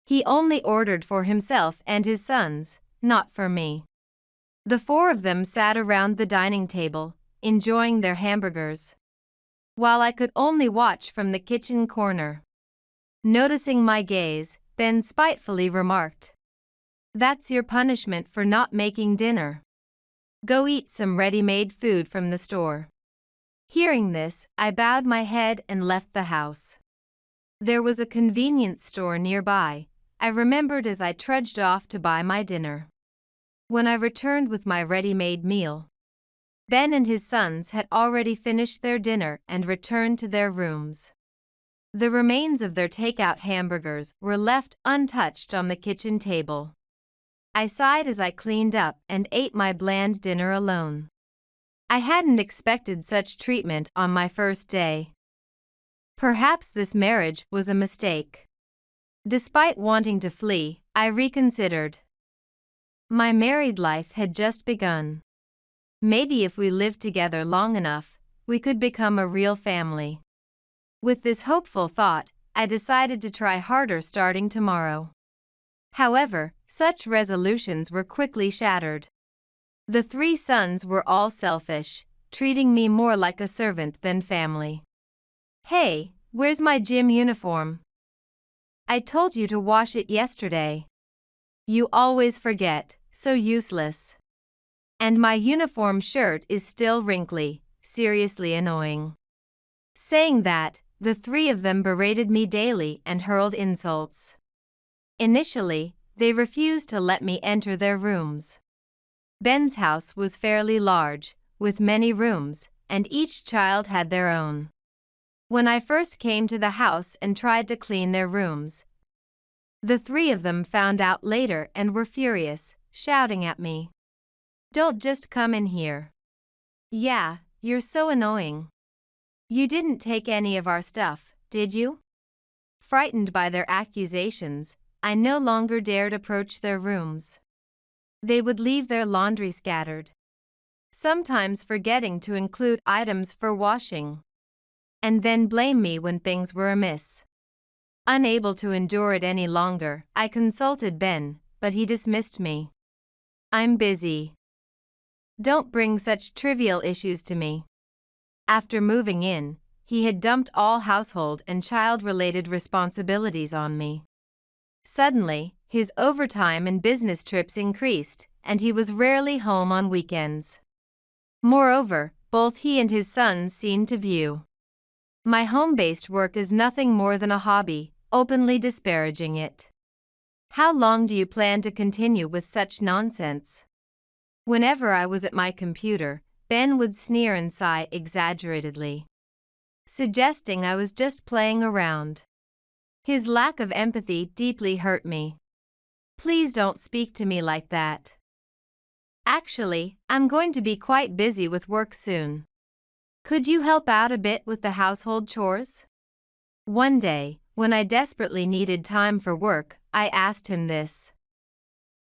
he only ordered for himself and his sons, not for me. The 4 of them sat around the dining table, enjoying their hamburgers, while I could only watch from the kitchen corner. Noticing my gaze, Ben spitefully remarked. That's your punishment for not making dinner. Go eat some ready-made food from the store. Hearing this, I bowed my head and left the house. There was a convenience store nearby, I remembered as I trudged off to buy my dinner. When I returned with my ready-made meal, Ben and his sons had already finished their dinner and returned to their rooms. The remains of their takeout hamburgers were left untouched on the kitchen table. I sighed as I cleaned up and ate my bland dinner alone. I hadn't expected such treatment on my first day. Perhaps this marriage was a mistake. Despite wanting to flee, I reconsidered. My married life had just begun. Maybe if we lived together long enough, we could become a real family. With this hopeful thought, I decided to try harder starting tomorrow. However, such resolutions were quickly shattered. The 3 sons were all selfish, treating me more like a servant than family. Hey, where's my gym uniform? I told you to wash it yesterday. You always forget, so useless. And my uniform shirt is still wrinkly, seriously annoying. Saying that, the 3 of them berated me daily and hurled insults. Initially, they refused to let me enter their rooms. Ben's house was fairly large, with many rooms, and each child had their own. When I first came to the house and tried to clean their rooms, the 3 of them found out later and were furious, shouting at me. Don't just come in here. Yeah, you're so annoying. You didn't take any of our stuff, did you? Frightened by their accusations, I no longer dared approach their rooms. They would leave their laundry scattered, sometimes forgetting to include items for washing, and then blame me when things were amiss. Unable to endure it any longer, I consulted Ben, but he dismissed me. I'm busy. Don't bring such trivial issues to me. After moving in, he had dumped all household and child-related responsibilities on me. Suddenly, his overtime and business trips increased, and he was rarely home on weekends. Moreover, both he and his sons seemed to view my home-based work as nothing more than a hobby, openly disparaging it. How long do you plan to continue with such nonsense? Whenever I was at my computer, Ben would sneer and sigh exaggeratedly, suggesting I was just playing around. His lack of empathy deeply hurt me. Please don't speak to me like that. Actually, I'm going to be quite busy with work soon. Could you help out a bit with the household chores? One day, when I desperately needed time for work, I asked him this.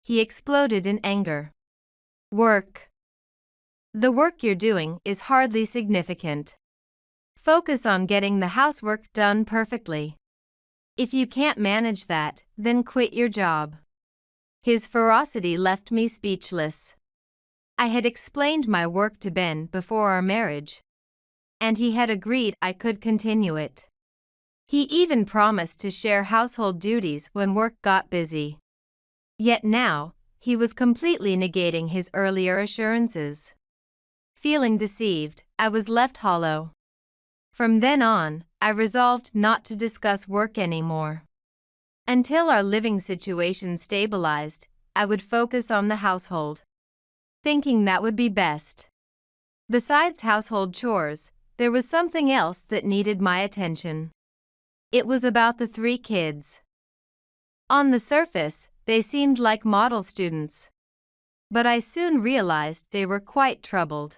He exploded in anger. Work. The work you're doing is hardly significant. Focus on getting the housework done perfectly. If you can't manage that, then quit your job. His ferocity left me speechless. I had explained my work to Ben before our marriage, and he had agreed I could continue it. He even promised to share household duties when work got busy. Yet now, he was completely negating his earlier assurances. Feeling deceived, I was left hollow. From then on, I resolved not to discuss work anymore. Until our living situation stabilized, I would focus on the household, thinking that would be best. Besides household chores, there was something else that needed my attention. It was about the 3 kids. On the surface, they seemed like model students. But I soon realized they were quite troubled.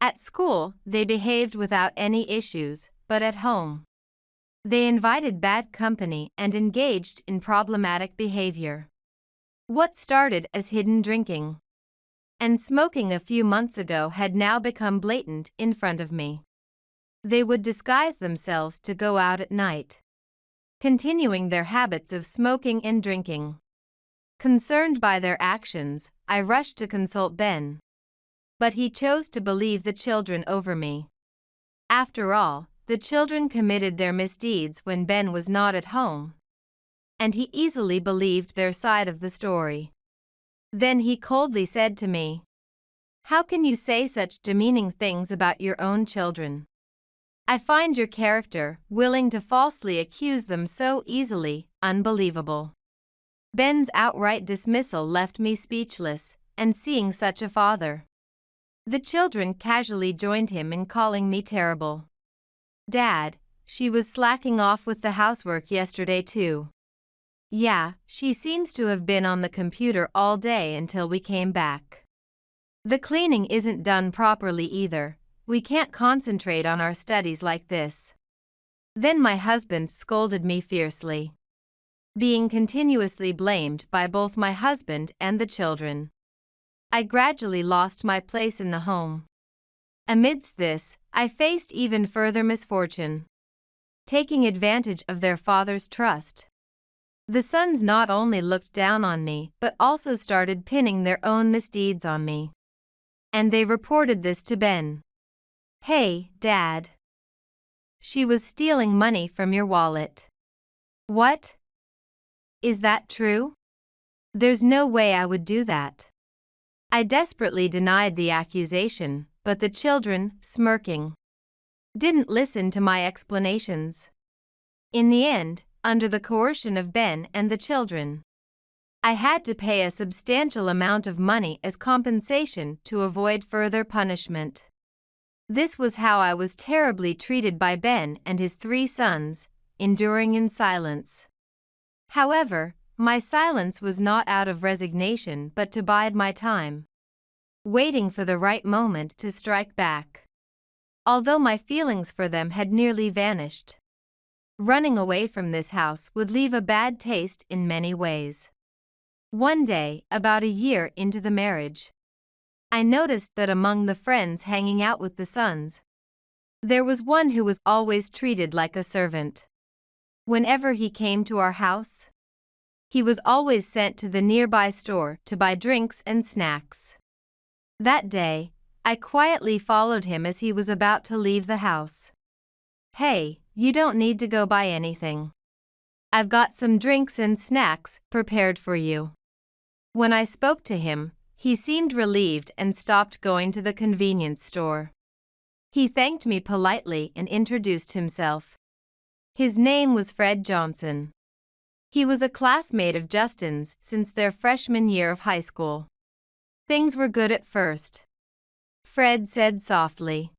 At school, they behaved without any issues, but at home, they invited bad company and engaged in problematic behavior. What started as hidden drinking and smoking a few months ago had now become blatant in front of me. They would disguise themselves to go out at night, continuing their habits of smoking and drinking. Concerned by their actions, I rushed to consult Ben, but he chose to believe the children over me. After all, the children committed their misdeeds when Ben was not at home, and he easily believed their side of the story. Then he coldly said to me, "How can you say such demeaning things about your own children? I find your character, willing to falsely accuse them so easily, unbelievable." Ben's outright dismissal left me speechless, and seeing such a father. The children casually joined him in calling me terrible. "Dad, she was slacking off with the housework yesterday too." "Yeah, she seems to have been on the computer all day until we came back. The cleaning isn't done properly either. We can't concentrate on our studies like this." Then my husband scolded me fiercely, being continuously blamed by both my husband and the children. I gradually lost my place in the home. Amidst this, I faced even further misfortune. Taking advantage of their father's trust, the sons not only looked down on me but also started pinning their own misdeeds on me. And they reported this to Ben. "Hey, Dad. She was stealing money from your wallet." "What? Is that true? There's no way I would do that." I desperately denied the accusation, but the children, smirking, didn't listen to my explanations. In the end, under the coercion of Ben and the children, I had to pay a substantial amount of money as compensation to avoid further punishment. This was how I was terribly treated by Ben and his 3 sons, enduring in silence. However, my silence was not out of resignation but to bide my time, waiting for the right moment to strike back. Although my feelings for them had nearly vanished, running away from this house would leave a bad taste in many ways. One day, about a year into the marriage, I noticed that among the friends hanging out with the sons, there was one who was always treated like a servant. Whenever he came to our house, he was always sent to the nearby store to buy drinks and snacks. That day, I quietly followed him as he was about to leave the house. "Hey, you don't need to go buy anything. I've got some drinks and snacks prepared for you." When I spoke to him, he seemed relieved and stopped going to the convenience store. He thanked me politely and introduced himself. His name was Fred Johnson. He was a classmate of Justin's since their freshman year of high school. "Things were good at first," Fred said softly.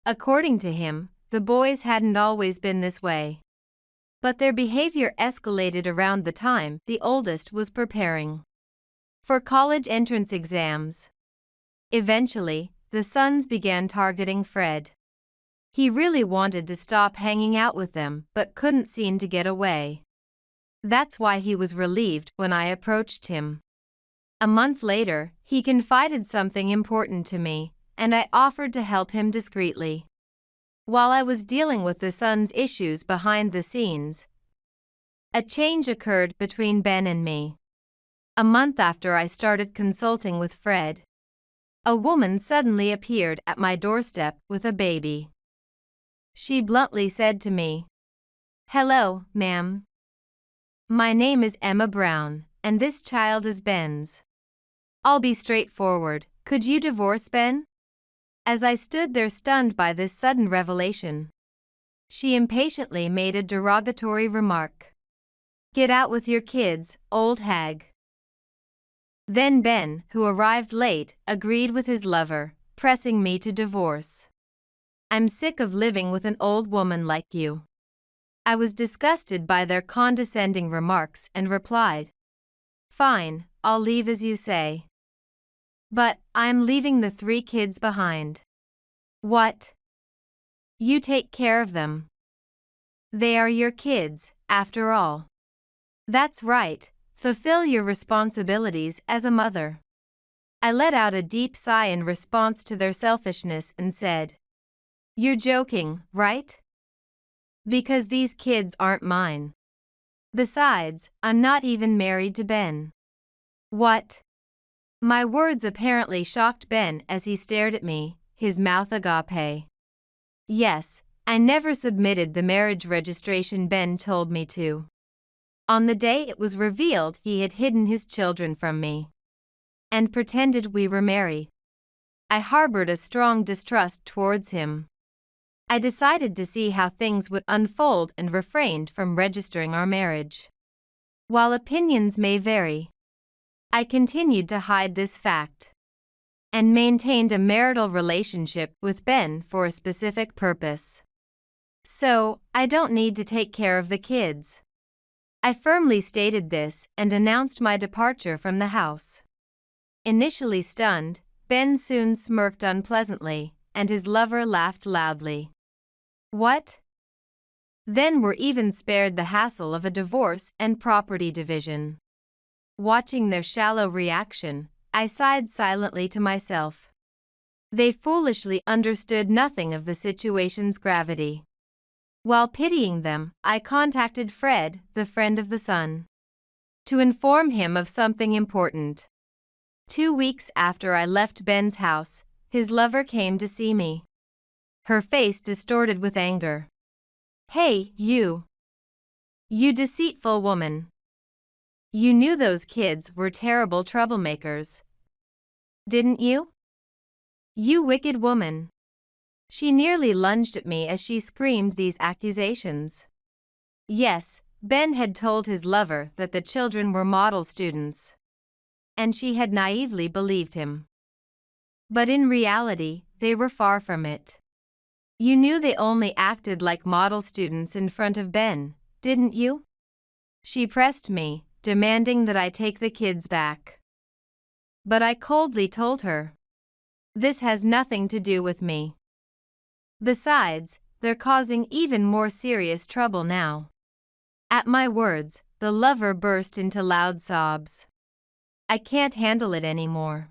According to him, the boys hadn't always been this way. But their behavior escalated around the time the oldest was preparing for college entrance exams. Eventually, the sons began targeting Fred. He really wanted to stop hanging out with them but couldn't seem to get away. That's why he was relieved when I approached him. A month later, he confided something important to me, and I offered to help him discreetly. While I was dealing with the sons' issues behind the scenes, a change occurred between Ben and me. A month after I started consulting with Fred, a woman suddenly appeared at my doorstep with a baby. She bluntly said to me, "Hello, ma'am. My name is Emma Brown, and this child is Ben's. I'll be straightforward. Could you divorce Ben?" As I stood there stunned by this sudden revelation, she impatiently made a derogatory remark. "Get out with your kids, old hag." Then Ben, who arrived late, agreed with his lover, pressing me to divorce. "I'm sick of living with an old woman like you." I was disgusted by their condescending remarks and replied, "Fine, I'll leave as you say. But I'm leaving the 3 kids behind." "What? You take care of them. They are your kids, after all." "That's right, fulfill your responsibilities as a mother." I let out a deep sigh in response to their selfishness and said, "You're joking, right? Because these kids aren't mine. Besides, I'm not even married to Ben." "What?" My words apparently shocked Ben as he stared at me, his mouth agape. "Yes, I never submitted the marriage registration Ben told me to." On the day it was revealed he had hidden his children from me and pretended we were married, I harbored a strong distrust towards him. I decided to see how things would unfold and refrained from registering our marriage. While opinions may vary, I continued to hide this fact and maintained a marital relationship with Ben for a specific purpose. So, I don't need to take care of the kids. I firmly stated this and announced my departure from the house. Initially stunned, Ben soon smirked unpleasantly, and his lover laughed loudly. What? Then we're even spared the hassle of a divorce and property division. Watching their shallow reaction, I sighed silently to myself. They foolishly understood nothing of the situation's gravity. While pitying them, I contacted Fred, the friend of the son, to inform him of something important. 2 weeks after I left Ben's house, his lover came to see me, her face distorted with anger. Hey, you! You deceitful woman! You knew those kids were terrible troublemakers, didn't you? You wicked woman! She nearly lunged at me as she screamed these accusations. Yes, Ben had told his lover that the children were model students, and she had naively believed him. But in reality, they were far from it. You knew they only acted like model students in front of Ben, didn't you? She pressed me, demanding that I take the kids back. But I coldly told her, this has nothing to do with me. Besides, they're causing even more serious trouble now. At my words, the lover burst into loud sobs. I can't handle it anymore.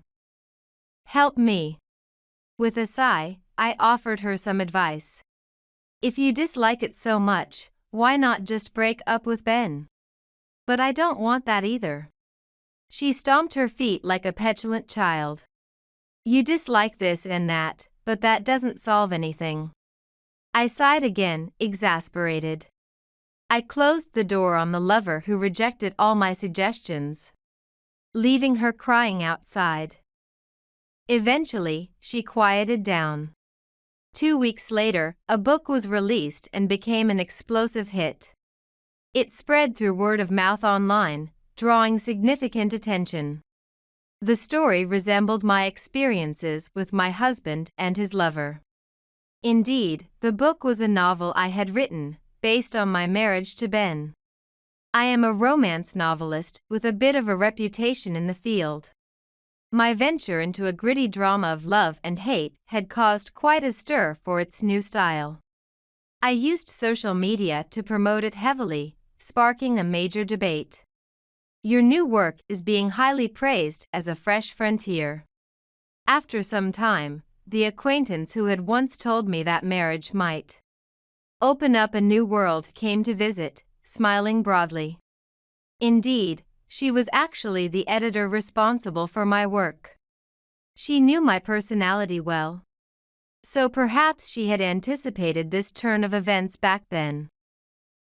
Help me. With a sigh, I offered her some advice. If you dislike it so much, why not just break up with Ben? But I don't want that either. She stomped her feet like a petulant child. You dislike this and that, but that doesn't solve anything. I sighed again, exasperated. I closed the door on the lover who rejected all my suggestions, leaving her crying outside. Eventually, she quieted down. 2 weeks later, a book was released and became an explosive hit. It spread through word of mouth online, drawing significant attention. The story resembled my experiences with my husband and his lover. Indeed, the book was a novel I had written, based on my marriage to Ben. I am a romance novelist with a bit of a reputation in the field. My venture into a gritty drama of love and hate had caused quite a stir for its new style. I used social media to promote it heavily, sparking a major debate. Your new work is being highly praised as a fresh frontier. After some time, the acquaintance who had once told me that marriage might open up a new world came to visit, smiling broadly. Indeed, she was actually the editor responsible for my work. She knew my personality well, so perhaps she had anticipated this turn of events back then.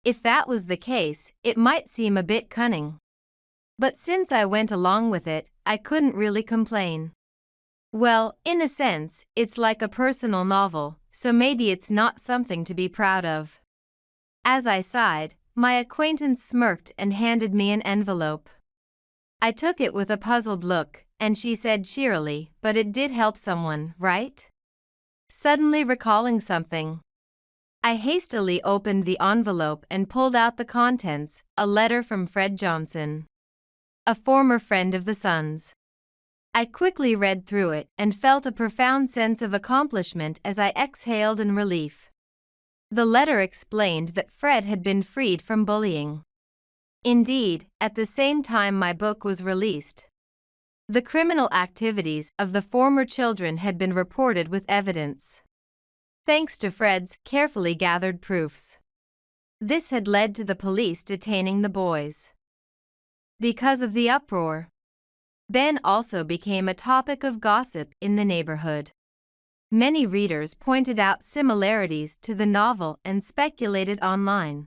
If that was the case, it might seem a bit cunning. But since I went along with it, I couldn't really complain. Well, in a sense, it's like a personal novel, so maybe it's not something to be proud of. As I sighed, my acquaintance smirked and handed me an envelope. I took it with a puzzled look, and she said cheerily, "But it did help someone, right?" Suddenly recalling something, I hastily opened the envelope and pulled out the contents, a letter from Fred Johnson, a former friend of the son's. I quickly read through it and felt a profound sense of accomplishment as I exhaled in relief. The letter explained that Fred had been freed from bullying. Indeed, at the same time my book was released, the criminal activities of the former children had been reported with evidence, thanks to Fred's carefully gathered proofs. This had led to the police detaining the boys. Because of the uproar, Ben also became a topic of gossip in the neighborhood. Many readers pointed out similarities to the novel and speculated online.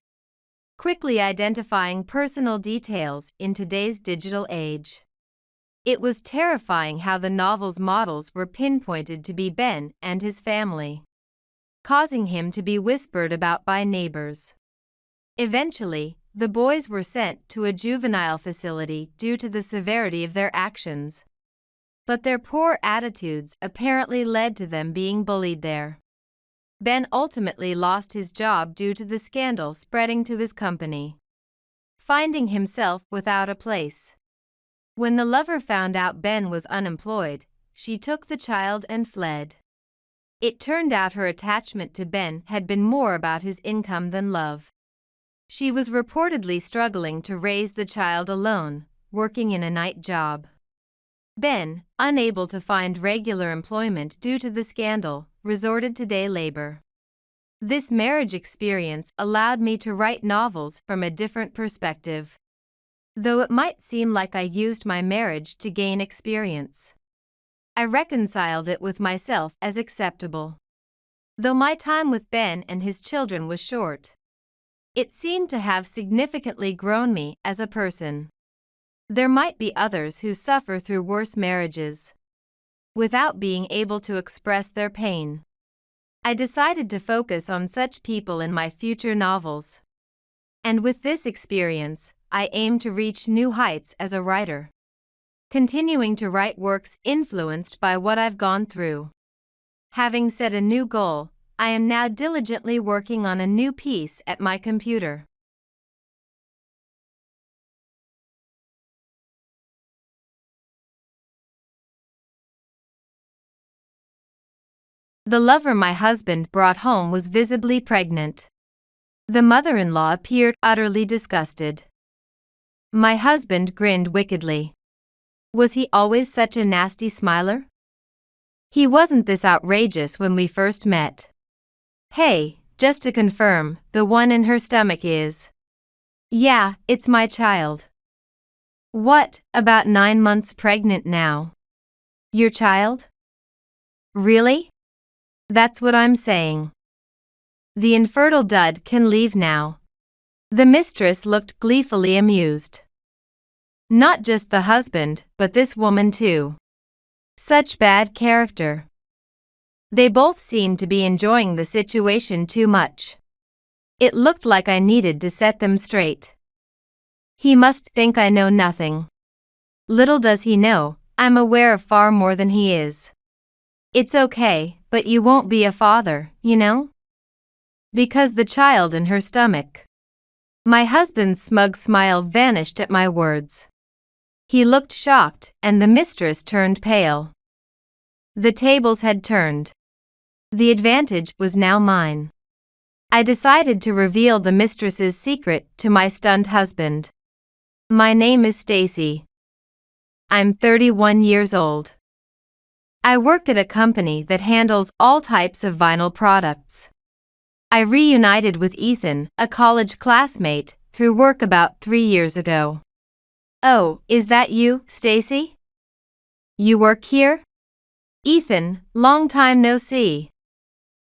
quickly identifying personal details in today's digital age. It was terrifying how the novel's models were pinpointed to be Ben and his family, causing him to be whispered about by neighbors. Eventually, the boys were sent to a juvenile facility due to the severity of their actions. But their poor attitudes apparently led to them being bullied there. Ben ultimately lost his job due to the scandal spreading to his company, finding himself without a place. When the lover found out Ben was unemployed, she took the child and fled. It turned out her attachment to Ben had been more about his income than love. She was reportedly struggling to raise the child alone, working in a night job. Ben, unable to find regular employment due to the scandal, resorted to day labor. This marriage experience allowed me to write novels from a different perspective. Though it might seem like I used my marriage to gain experience, I reconciled it with myself as acceptable. Though my time with Ben and his children was short, it seemed to have significantly grown me as a person. There might be others who suffer through worse marriages without being able to express their pain. I decided to focus on such people in my future novels. And with this experience, I aim to reach new heights as a writer, continuing to write works influenced by what I've gone through. Having set a new goal, I am now diligently working on a new piece at my computer. The lover my husband brought home was visibly pregnant. The mother-in-law appeared utterly disgusted. My husband grinned wickedly. Was he always such a nasty smiler? He wasn't this outrageous when we first met. Hey, just to confirm, the one in her stomach is... Yeah, it's my child. What, about 9 months pregnant now? Your child? Really? That's what I'm saying. The infertile dud can leave now. The mistress looked gleefully amused. Not just the husband, but this woman too. Such bad character. They both seemed to be enjoying the situation too much. It looked like I needed to set them straight. He must think I know nothing. Little does he know, I'm aware of far more than he is. It's okay, but you won't be a father, you know? Because the child in her stomach. My husband's smug smile vanished at my words. He looked shocked, and the mistress turned pale. The tables had turned. The advantage was now mine. I decided to reveal the mistress's secret to my stunned husband. My name is Stacy. I'm 31 years old. I work at a company that handles all types of vinyl products. I reunited with Ethan, a college classmate, through work about 3 years ago. Oh, is that you, Stacy? You work here? Ethan, long time no see.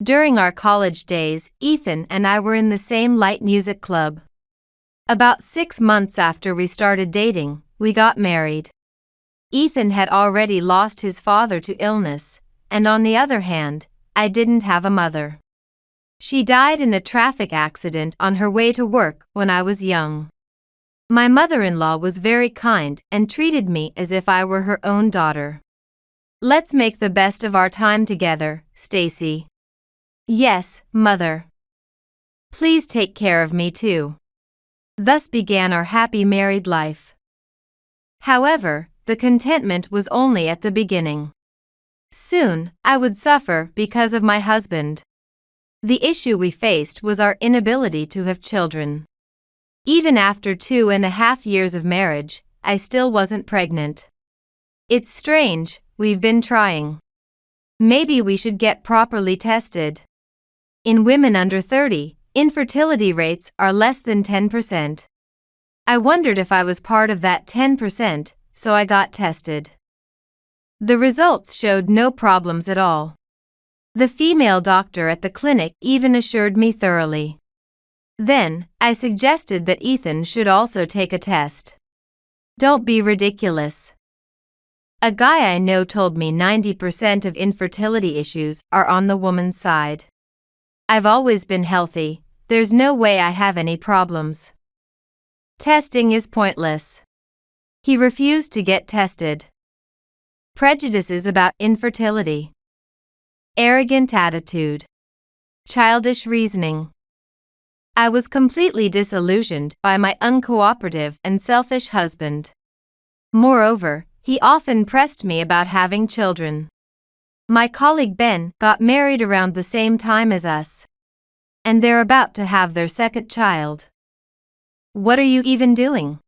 During our college days, Ethan and I were in the same light music club. About 6 months after we started dating, we got married. Ethan had already lost his father to illness, and on the other hand, I didn't have a mother. She died in a traffic accident on her way to work when I was young. My mother-in-law was very kind and treated me as if I were her own daughter. Let's make the best of our time together, Stacy. Yes, Mother. Please take care of me too. Thus began our happy married life. However, the contentment was only at the beginning. Soon, I would suffer because of my husband. The issue we faced was our inability to have children. Even after 2.5 years of marriage, I still wasn't pregnant. It's strange, we've been trying. Maybe we should get properly tested. In women under 30, infertility rates are less than 10%. I wondered if I was part of that 10%, so I got tested. The results showed no problems at all. The female doctor at the clinic even assured me thoroughly. Then, I suggested that Ethan should also take a test. Don't be ridiculous. A guy I know told me 90% of infertility issues are on the woman's side. I've always been healthy, there's no way I have any problems. Testing is pointless. He refused to get tested. Prejudices about infertility. Arrogant attitude. Childish reasoning. I was completely disillusioned by my uncooperative and selfish husband. Moreover, he often pressed me about having children. My colleague Ben got married around the same time as us. And they're about to have their second child. What are you even doing?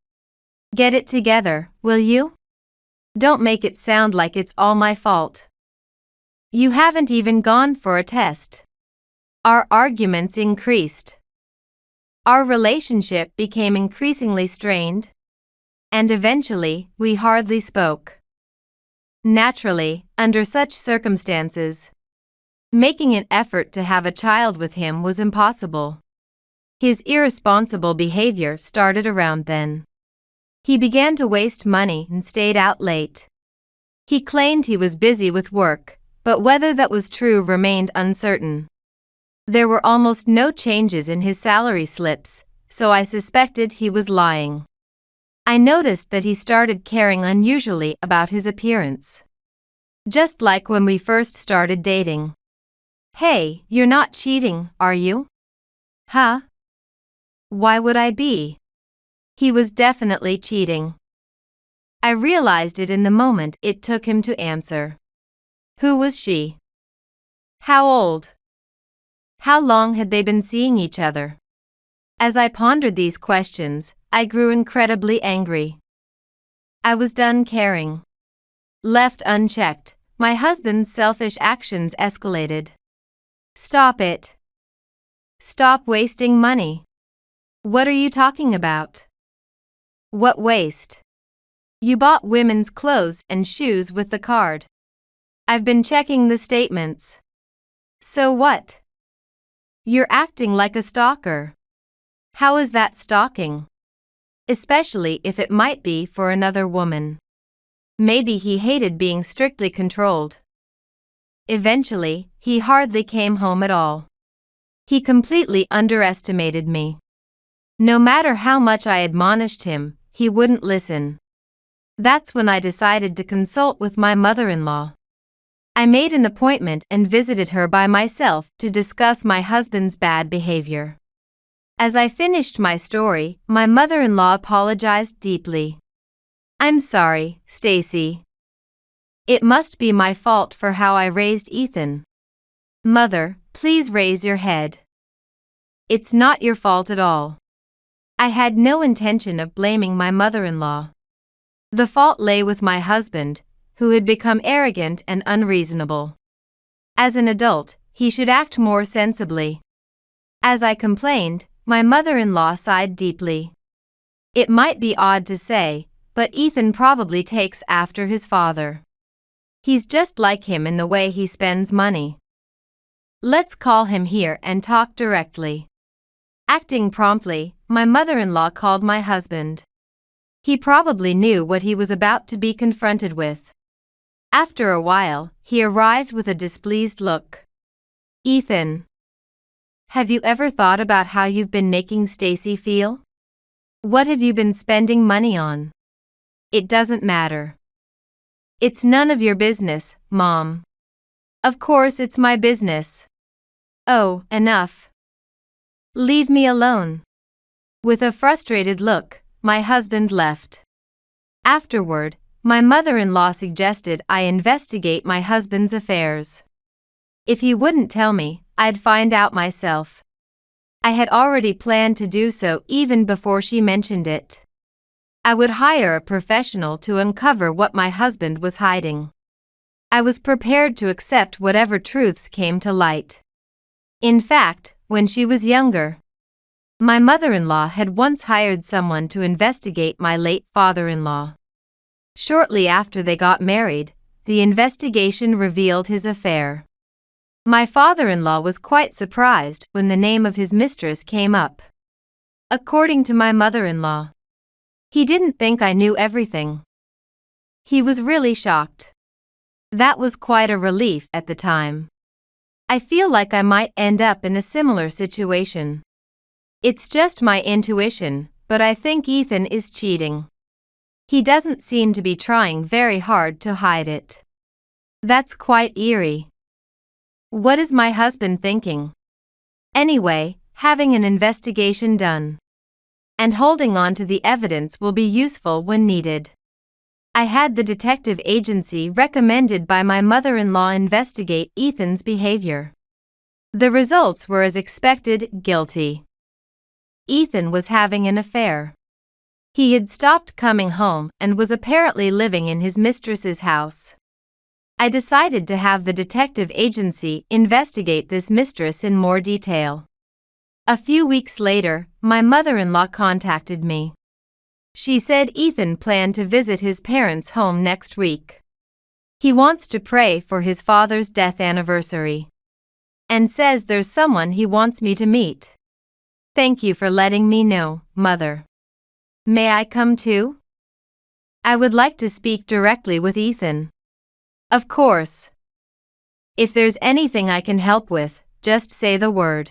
Get it together, will you? Don't make it sound like it's all my fault. You haven't even gone for a test. Our arguments increased. Our relationship became increasingly strained, and eventually, we hardly spoke. Naturally, under such circumstances, making an effort to have a child with him was impossible. His irresponsible behavior started around then. He began to waste money and stayed out late. He claimed he was busy with work, but whether that was true remained uncertain. There were almost no changes in his salary slips, so I suspected he was lying. I noticed that he started caring unusually about his appearance. Just like when we first started dating. Hey, you're not cheating, are you? Huh? Why would I be? He was definitely cheating. I realized it in the moment it took him to answer. Who was she? How old? How long had they been seeing each other? As I pondered these questions, I grew incredibly angry. I was done caring. Left unchecked, my husband's selfish actions escalated. Stop it. Stop wasting money. What are you talking about? What waste? You bought women's clothes and shoes with the card. I've been checking the statements. So what? You're acting like a stalker. How is that stalking? Especially if it might be for another woman. Maybe he hated being strictly controlled. Eventually, he hardly came home at all. He completely underestimated me. No matter how much I admonished him, he wouldn't listen. That's when I decided to consult with my mother-in-law. I made an appointment and visited her by myself to discuss my husband's bad behavior. As I finished my story, my mother-in-law apologized deeply. I'm sorry, Stacy. It must be my fault for how I raised Ethan. Mother, please raise your head. It's not your fault at all. I had no intention of blaming my mother-in-law. The fault lay with my husband, who had become arrogant and unreasonable. As an adult, he should act more sensibly. As I complained, my mother-in-law sighed deeply. It might be odd to say, but Ethan probably takes after his father. He's just like him in the way he spends money. Let's call him here and talk directly. Acting promptly, my mother-in-law called my husband. He probably knew what he was about to be confronted with. After a while, he arrived with a displeased look. Ethan, have you ever thought about how you've been making Stacy feel? What have you been spending money on? It doesn't matter. It's none of your business, Mom. Of course it's my business. Oh, enough. Leave me alone. With a frustrated look, my husband left. Afterward, my mother-in-law suggested I investigate my husband's affairs. If he wouldn't tell me, I'd find out myself. I had already planned to do so even before she mentioned it. I would hire a professional to uncover what my husband was hiding. I was prepared to accept whatever truths came to light. In fact, when she was younger, my mother-in-law had once hired someone to investigate my late father-in-law. Shortly after they got married, the investigation revealed his affair. My father-in-law was quite surprised when the name of his mistress came up. according to my mother-in-law. He didn't think I knew everything. He was really shocked. That was quite a relief at the time. I feel like I might end up in a similar situation. It's just my intuition, but I think Ethan is cheating. He doesn't seem to be trying very hard to hide it. That's quite eerie. What is my husband thinking? Anyway, having an investigation done and holding on to the evidence will be useful when needed. I had the detective agency recommended by my mother-in-law investigate Ethan's behavior. The results were as expected, guilty. Ethan was having an affair. He had stopped coming home and was apparently living in his mistress's house. I decided to have the detective agency investigate this mistress in more detail. A few weeks later, my mother-in-law contacted me. She said Ethan planned to visit his parents' home next week. He wants to pray for his father's death anniversary and says there's someone he wants me to meet. Thank you for letting me know, Mother. May I come too? I would like to speak directly with Ethan. Of course. If there's anything I can help with, just say the word.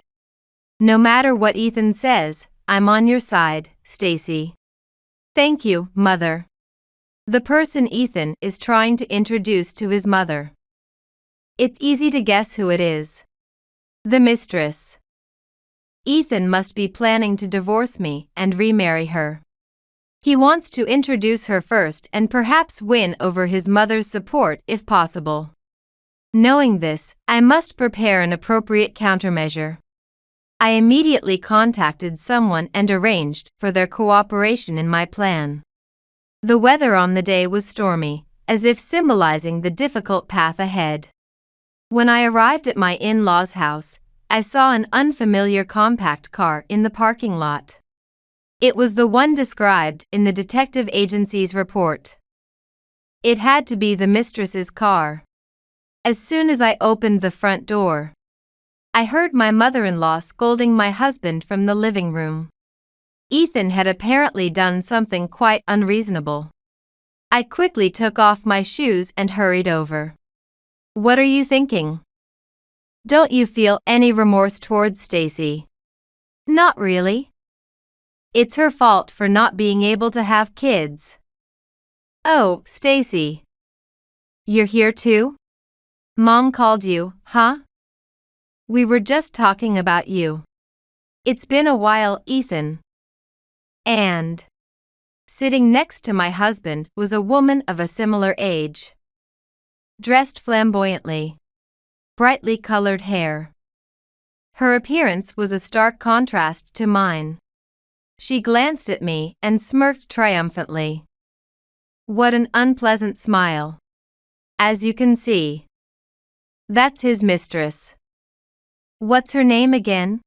No matter what Ethan says, I'm on your side, Stacy. Thank you, Mother. The person Ethan is trying to introduce to his mother. It's easy to guess who it is. The mistress. Ethan must be planning to divorce me and remarry her. He wants to introduce her first and perhaps win over his mother's support if possible. Knowing this, I must prepare an appropriate countermeasure. I immediately contacted someone and arranged for their cooperation in my plan. The weather on the day was stormy, as if symbolizing the difficult path ahead. When I arrived at my in-laws' house, I saw an unfamiliar compact car in the parking lot. It was the one described in the detective agency's report. It had to be the mistress's car. As soon as I opened the front door, I heard my mother-in-law scolding my husband from the living room. Ethan had apparently done something quite unreasonable. I quickly took off my shoes and hurried over. What are you thinking? Don't you feel any remorse towards Stacy? Not really. It's her fault for not being able to have kids. Oh, Stacy. You're here too? Mom called you, huh? We were just talking about you. It's been a while, Ethan. And sitting next to my husband was a woman of a similar age. Dressed flamboyantly. Brightly colored hair. Her appearance was a stark contrast to mine. She glanced at me and smirked triumphantly. What an unpleasant smile. As you can see. That's his mistress. What's her name again?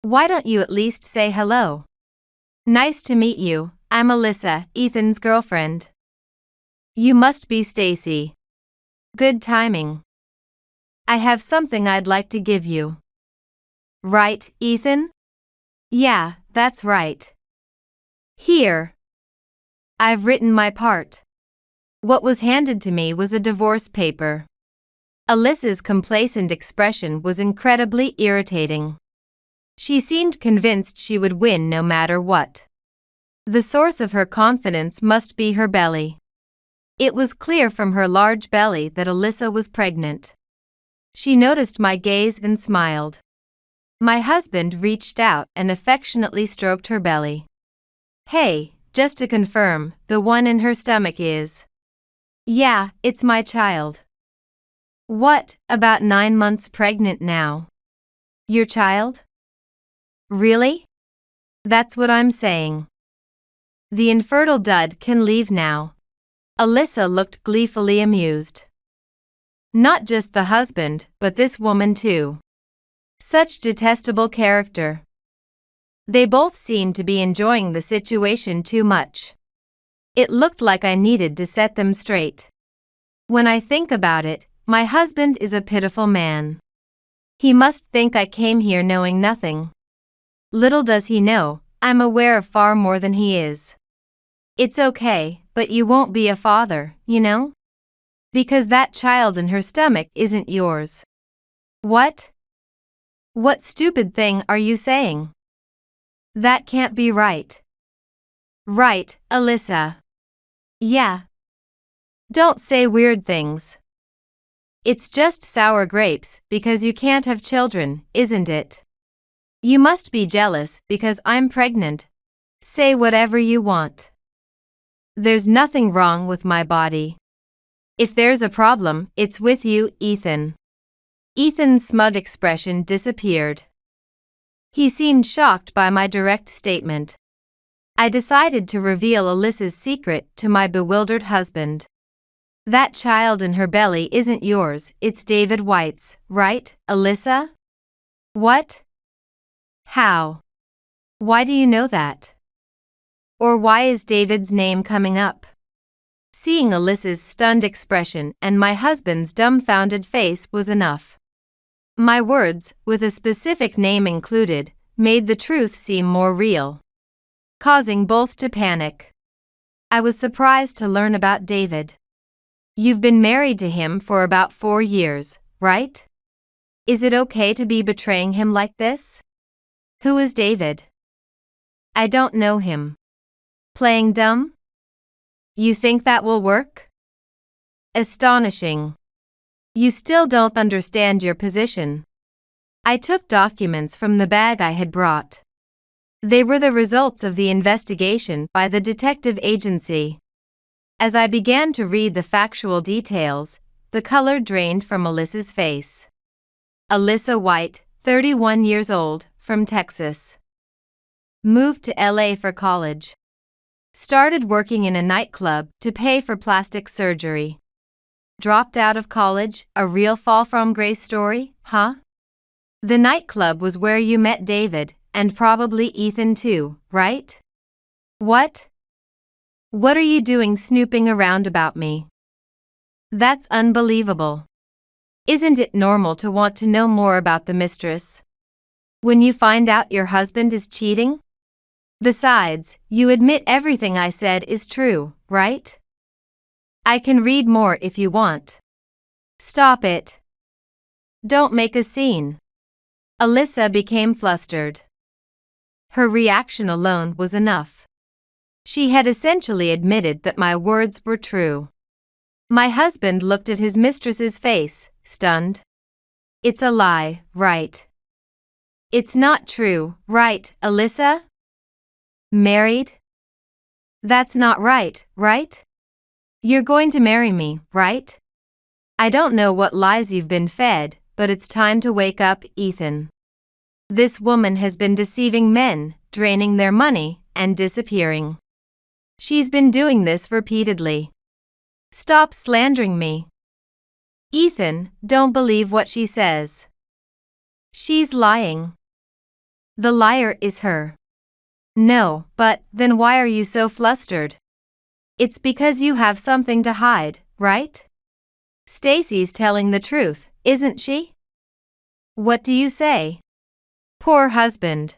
Why don't you at least say hello? Nice to meet you, I'm Alyssa, Ethan's girlfriend. You must be Stacy. Good timing. I have something I'd like to give you. Right, Ethan? Yeah, that's right. Here. I've written my part. What was handed to me was a divorce paper. Alyssa's complacent expression was incredibly irritating. She seemed convinced she would win no matter what. The source of her confidence must be her belly. It was clear from her large belly that Alyssa was pregnant. She noticed my gaze and smiled. My husband reached out and affectionately stroked her belly. Hey, just to confirm, the one in her stomach is... Yeah, it's my child. What, about 9 months pregnant now? Your child? Really? That's what I'm saying. The infertile dud can leave now. Alyssa looked gleefully amused. Not just the husband, but this woman too. Such detestable character. They both seemed to be enjoying the situation too much. It looked like I needed to set them straight. When I think about it, my husband is a pitiful man. He must think I came here knowing nothing. Little does he know, I'm aware of far more than he is. It's okay, but you won't be a father, you know? Because that child in her stomach isn't yours. What? What stupid thing are you saying? That can't be right. Right, Alyssa. Yeah. Don't say weird things. It's just sour grapes because you can't have children, isn't it? You must be jealous because I'm pregnant. Say whatever you want. There's nothing wrong with my body. If there's a problem, it's with you, Ethan. Ethan's smug expression disappeared. He seemed shocked by my direct statement. I decided to reveal Alyssa's secret to my bewildered husband. That child in her belly isn't yours, it's David White's, right, Alyssa? What? How? Why do you know that? Or why is David's name coming up? Seeing Alyssa's stunned expression and my husband's dumbfounded face was enough. My words, with a specific name included, made the truth seem more real, causing both to panic. I was surprised to learn about David. You've been married to him for about 4 years, right? Is it okay to be betraying him like this? Who is David? I don't know him. Playing dumb? You think that will work? Astonishing. You still don't understand your position. I took documents from the bag I had brought. They were the results of the investigation by the detective agency. As I began to read the factual details, the color drained from Alyssa's face. Alyssa White, 31 years old, from Texas. Moved to LA for college. Started working in a nightclub to pay for plastic surgery. Dropped out of college, a real fall from grace story, huh? The nightclub was where you met David, and probably Ethan too, right? What? What are you doing snooping around about me? That's unbelievable. Isn't it normal to want to know more about the mistress? When you find out your husband is cheating? Besides, you admit everything I said is true, right? I can read more if you want. Stop it. Don't make a scene. Alyssa became flustered. Her reaction alone was enough. She had essentially admitted that my words were true. My husband looked at his mistress's face, stunned. It's a lie, right? It's not true, right, Alyssa? Married? That's not right, right? You're going to marry me, right? I don't know what lies you've been fed, but it's time to wake up, Ethan. This woman has been deceiving men, draining their money, and disappearing. She's been doing this repeatedly. Stop slandering me. Ethan, don't believe what she says. She's lying. The liar is her. No, but then why are you so flustered? It's because you have something to hide, right? Stacy's telling the truth, isn't she? What do you say? Poor husband.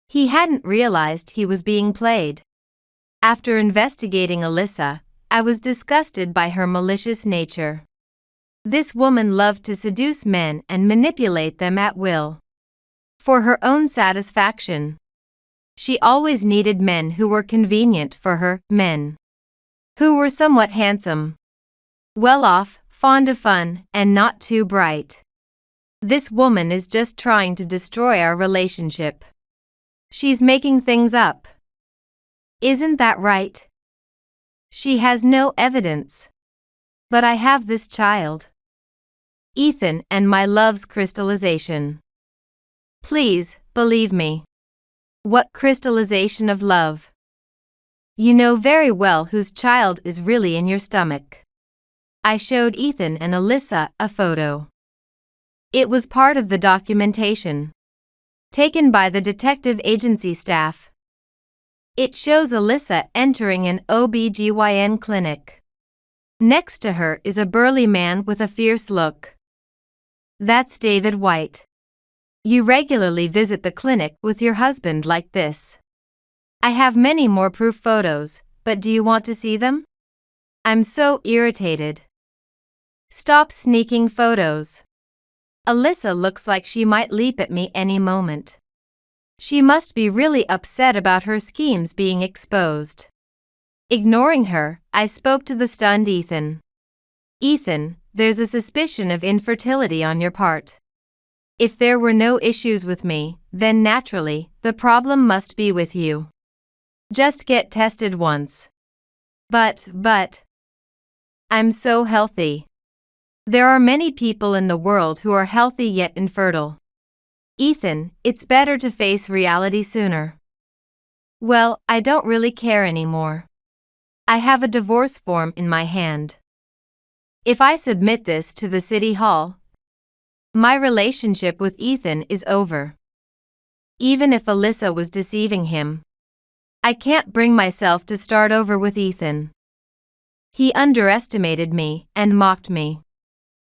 He hadn't realized he was being played. After investigating Alyssa, I was disgusted by her malicious nature. This woman loved to seduce men and manipulate them at will. For her own satisfaction. She always needed men who were convenient for her, men who were somewhat handsome, well off, fond of fun, and not too bright. This woman is just trying to destroy our relationship. She's making things up. Isn't that right? She has no evidence. But I have this child. Ethan and my love's crystallization. Please, believe me. What crystallization of love? You know very well whose child is really in your stomach. I showed Ethan and Alyssa a photo. It was part of the documentation, taken by the detective agency staff. It shows Alyssa entering an OB/GYN clinic. Next to her is a burly man with a fierce look. That's David White. You regularly visit the clinic with your husband like this. I have many more proof photos, but do you want to see them? I'm so irritated. Stop sneaking photos. Alyssa looks like she might leap at me any moment. She must be really upset about her schemes being exposed. Ignoring her, I spoke to the stunned Ethan. Ethan, there's a suspicion of infertility on your part. If there were no issues with me, then naturally, the problem must be with you. Just get tested once. But, I'm so healthy. There are many people in the world who are healthy yet infertile. Ethan, it's better to face reality sooner. Well, I don't really care anymore. I have a divorce form in my hand. If I submit this to the city hall, my relationship with Ethan is over. Even if Alyssa was deceiving him, I can't bring myself to start over with Ethan. He underestimated me and mocked me.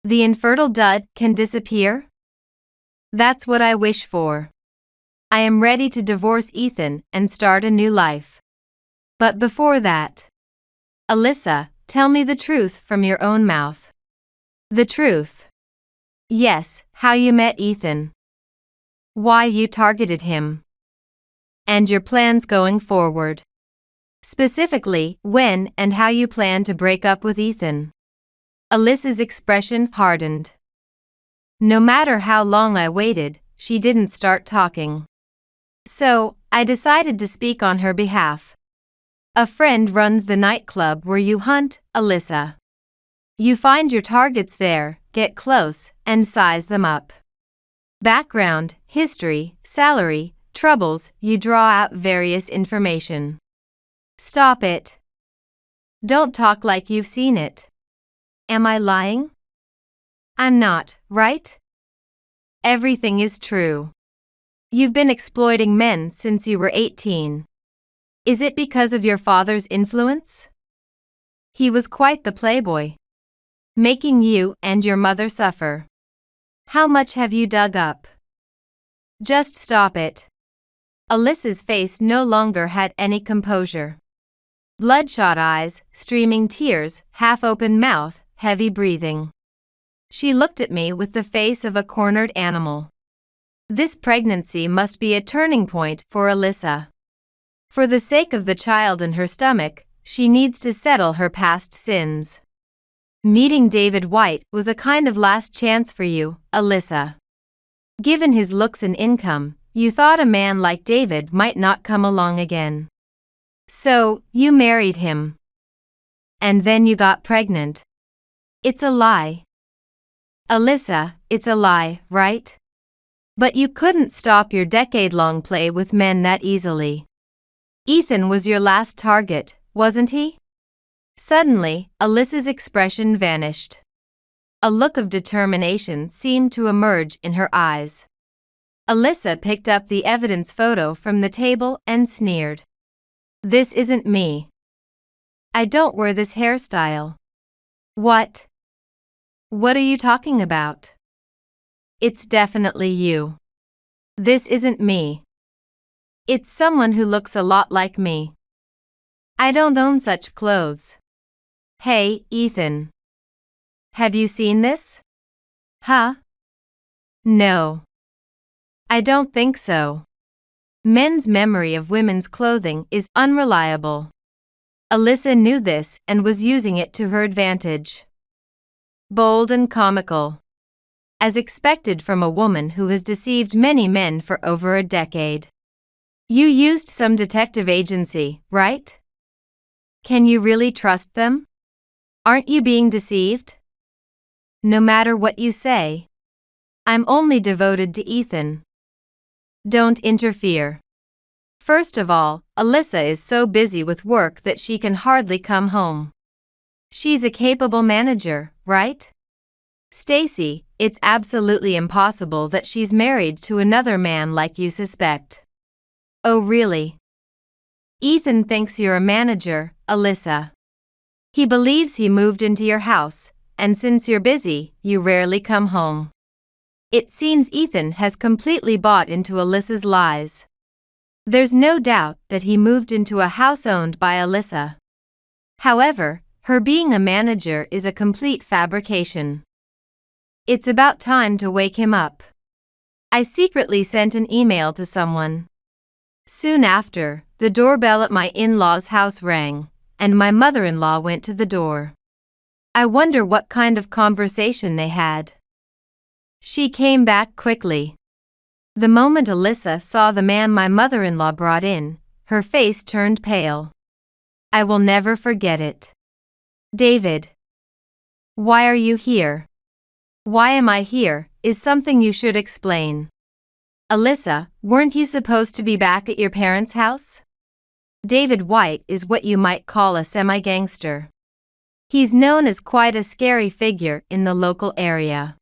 The infertile dud can disappear? That's what I wish for. I am ready to divorce Ethan and start a new life. But before that, Alyssa, tell me the truth from your own mouth. The truth. Yes, how you met Ethan. Why you targeted him. And your plans going forward. Specifically, when and how you plan to break up with Ethan. Alyssa's expression hardened. No matter how long I waited, she didn't start talking. So, I decided to speak on her behalf. A friend runs the nightclub where you hunt, Alyssa. You find your targets there, get close, and size them up. Background, history, salary, troubles, you draw out various information. Stop it. Don't talk like you've seen it. Am I lying? I'm not, right? Everything is true. You've been exploiting men since you were 18. Is it because of your father's influence? He was quite the playboy, making you and your mother suffer. How much have you dug up? Just stop it. Alyssa's face no longer had any composure. Bloodshot eyes, streaming tears, half-open mouth, heavy breathing. She looked at me with the face of a cornered animal. This pregnancy must be a turning point for Alyssa. For the sake of the child in her stomach, she needs to settle her past sins. Meeting David White was a kind of last chance for you, Alyssa. Given his looks and income, you thought a man like David might not come along again. So, you married him. And then you got pregnant. It's a lie. Alyssa, it's a lie, right? But you couldn't stop your decade-long play with men that easily. Ethan was your last target, wasn't he? Suddenly, Alyssa's expression vanished. A look of determination seemed to emerge in her eyes. Alyssa picked up the evidence photo from the table and sneered. This isn't me. I don't wear this hairstyle. What? What are you talking about? It's definitely you. This isn't me. It's someone who looks a lot like me. I don't own such clothes. Hey, Ethan. Have you seen this? Huh? No. I don't think so. Men's memory of women's clothing is unreliable. Alyssa knew this and was using it to her advantage. Bold and comical. As expected from a woman who has deceived many men for over a decade. You used some detective agency, right? Can you really trust them? Aren't you being deceived? No matter what you say, I'm only devoted to Ethan. Don't interfere. First of all, Alyssa is so busy with work that she can hardly come home. She's a capable manager, right? Stacy, it's absolutely impossible that she's married to another man like you suspect. Oh really? Ethan thinks you're a manager, Alyssa. He believes he moved into your house, and since you're busy, you rarely come home. It seems Ethan has completely bought into Alyssa's lies. There's no doubt that he moved into a house owned by Alyssa. However, her being a manager is a complete fabrication. It's about time to wake him up. I secretly sent an email to someone. Soon after, the doorbell at my in-laws' house rang, and my mother-in-law went to the door. I wonder what kind of conversation they had. She came back quickly. The moment Alyssa saw the man my mother-in-law brought in, her face turned pale. I will never forget it. David. Why are you here? Why am I here, is something you should explain. Alyssa, weren't you supposed to be back at your parents' house? David White is what you might call a semi-gangster. He's known as quite a scary figure in the local area.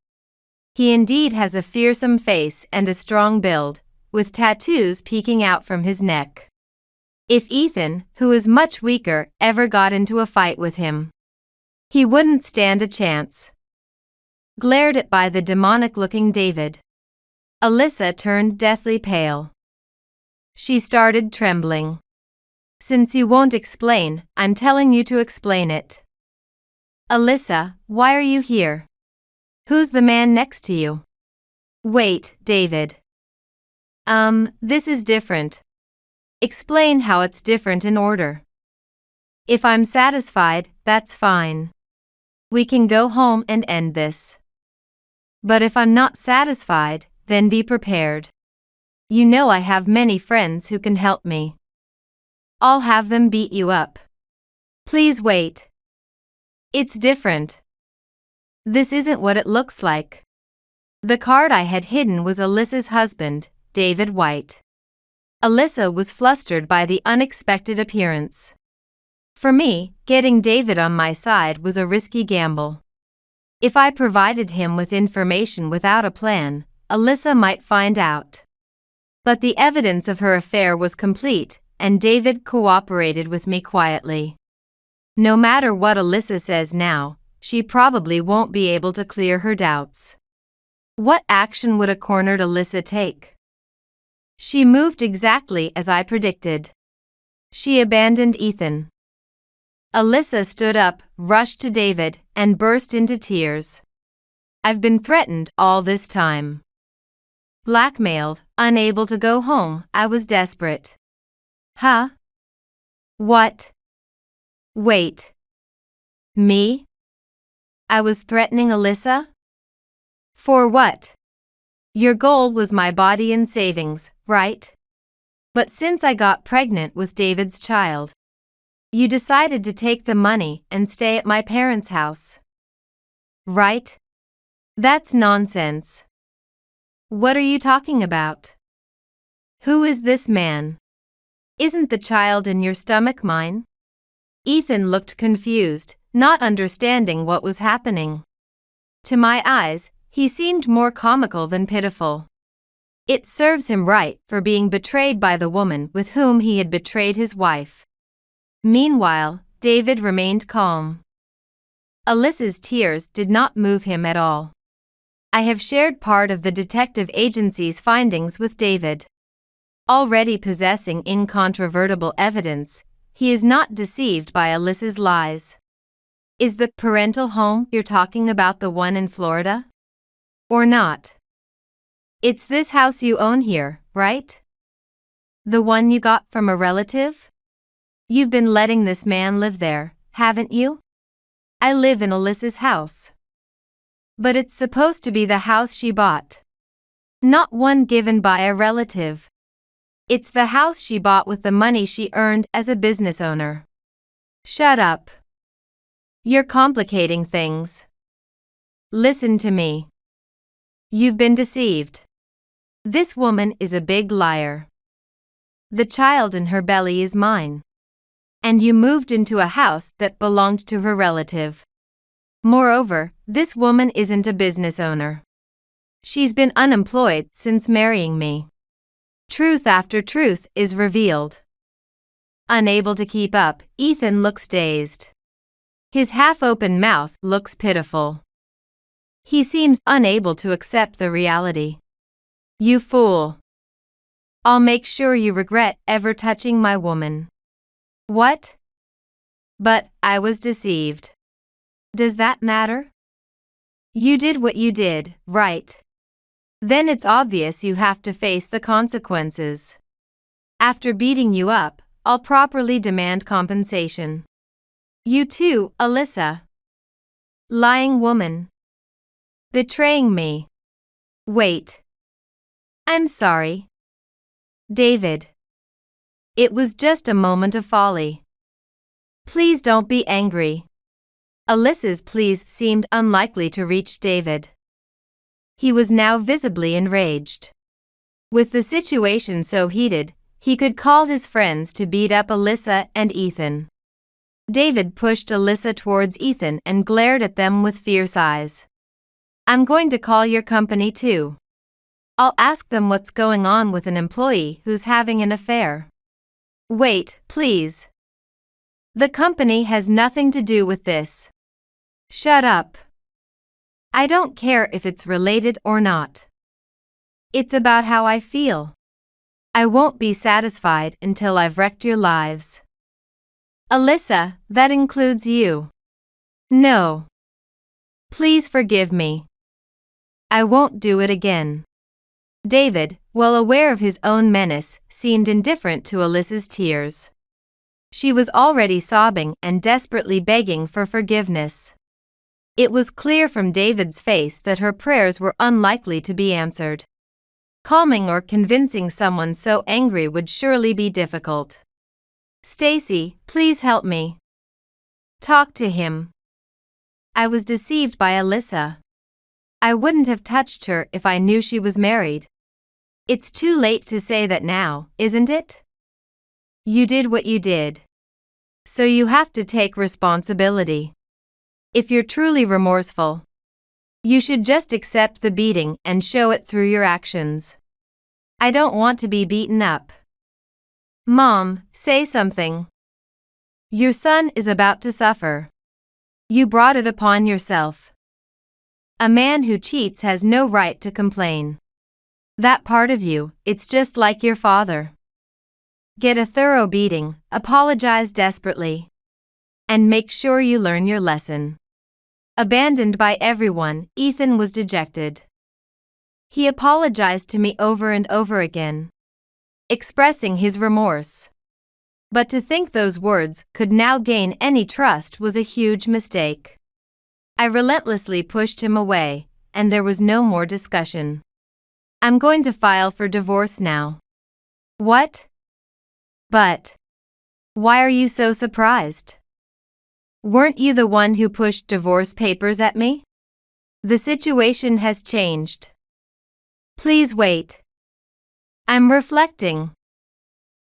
He indeed has a fearsome face and a strong build, with tattoos peeking out from his neck. If Ethan, who is much weaker, ever got into a fight with him, he wouldn't stand a chance. Glared at by the demonic-looking David, Alyssa turned deathly pale. She started trembling. Since you won't explain, I'm telling you to explain it. Alyssa, why are you here? Who's the man next to you? Wait, David. This is different. Explain how it's different in order. If I'm satisfied, that's fine. We can go home and end this. But if I'm not satisfied, then be prepared. You know I have many friends who can help me. I'll have them beat you up. Please wait. It's different. This isn't what it looks like. The card I had hidden was Alyssa's husband, David White. Alyssa was flustered by the unexpected appearance. For me, getting David on my side was a risky gamble. If I provided him with information without a plan, Alyssa might find out. But the evidence of her affair was complete, and David cooperated with me quietly. No matter what Alyssa says now, she probably won't be able to clear her doubts. What action would a cornered Alyssa take? She moved exactly as I predicted. She abandoned Ethan. Alyssa stood up, rushed to David, and burst into tears. I've been threatened all this time. Blackmailed, unable to go home, I was desperate. Huh? What? Wait. Me? I was threatening Alyssa? For what? Your goal was my body and savings, right? But since I got pregnant with David's child, you decided to take the money and stay at my parents' house. Right? That's nonsense. What are you talking about? Who is this man? Isn't the child in your stomach mine? Ethan looked confused, not understanding what was happening. To my eyes, he seemed more comical than pitiful. It serves him right for being betrayed by the woman with whom he had betrayed his wife. Meanwhile, David remained calm. Alyssa's tears did not move him at all. I have shared part of the detective agency's findings with David. Already possessing incontrovertible evidence, he is not deceived by Alyssa's lies. Is the parental home you're talking about the one in Florida? Or not? It's this house you own here, right? The one you got from a relative? You've been letting this man live there, haven't you? I live in Alyssa's house. But it's supposed to be the house she bought. Not one given by a relative. It's the house she bought with the money she earned as a business owner. Shut up. You're complicating things. Listen to me. You've been deceived. This woman is a big liar. The child in her belly is mine. And you moved into a house that belonged to her relative. Moreover, this woman isn't a business owner. She's been unemployed since marrying me. Truth after truth is revealed. Unable to keep up, Ethan looks dazed. His half-open mouth looks pitiful. He seems unable to accept the reality. You fool. I'll make sure you regret ever touching my woman. What? But I was deceived. Does that matter? You did what you did, right? Then it's obvious you have to face the consequences. After beating you up, I'll properly demand compensation. You too, Alyssa. Lying woman. Betraying me. Wait. I'm sorry. David. It was just a moment of folly. Please don't be angry. Alyssa's pleas seemed unlikely to reach David. He was now visibly enraged. With the situation so heated, he could call his friends to beat up Alyssa and Ethan. David pushed Alyssa towards Ethan and glared at them with fierce eyes. I'm going to call your company too. I'll ask them what's going on with an employee who's having an affair. Wait, please. The company has nothing to do with this. Shut up. I don't care if it's related or not. It's about how I feel. I won't be satisfied until I've wrecked your lives. Alyssa, that includes you. No. Please forgive me. I won't do it again. David, well aware of his own menace, seemed indifferent to Alyssa's tears. She was already sobbing and desperately begging for forgiveness. It was clear from David's face that her prayers were unlikely to be answered. Calming or convincing someone so angry would surely be difficult. Stacy, please help me. Talk to him. I was deceived by Alyssa. I wouldn't have touched her if I knew she was married. It's too late to say that now, isn't it? You did what you did. So you have to take responsibility. If you're truly remorseful, you should just accept the beating and show it through your actions. I don't want to be beaten up. Mom, say something. Your son is about to suffer. You brought it upon yourself. A man who cheats has no right to complain. That part of you, it's just like your father. Get a thorough beating, apologize desperately, and make sure you learn your lesson. Abandoned by everyone, Ethan was dejected. He apologized to me over and over again, expressing his remorse. But to think those words could now gain any trust was a huge mistake. I relentlessly pushed him away, and there was no more discussion. I'm going to file for divorce now. What? But why are you so surprised? Weren't you the one who pushed divorce papers at me? The situation has changed. Please wait. I'm reflecting.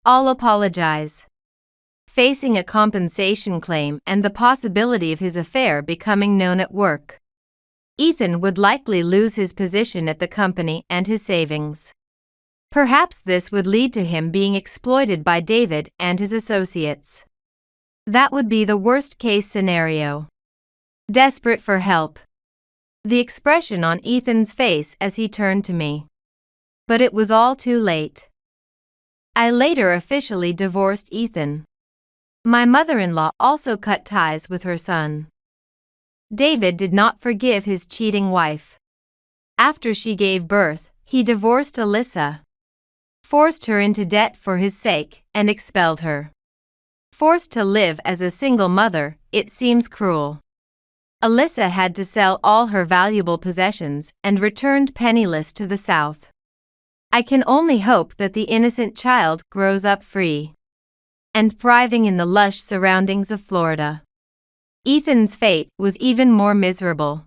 I'll apologize. Facing a compensation claim and the possibility of his affair becoming known at work, Ethan would likely lose his position at the company and his savings. Perhaps this would lead to him being exploited by David and his associates. That would be the worst-case scenario. Desperate for help. The expression on Ethan's face as he turned to me. But it was all too late. I later officially divorced Ethan. My mother-in-law also cut ties with her son. David did not forgive his cheating wife. After she gave birth, he divorced Alyssa, forced her into debt for his sake, and expelled her. Forced to live as a single mother, it seems cruel. Alyssa had to sell all her valuable possessions and returned penniless to the South. I can only hope that the innocent child grows up free and thriving in the lush surroundings of Florida. Ethan's fate was even more miserable.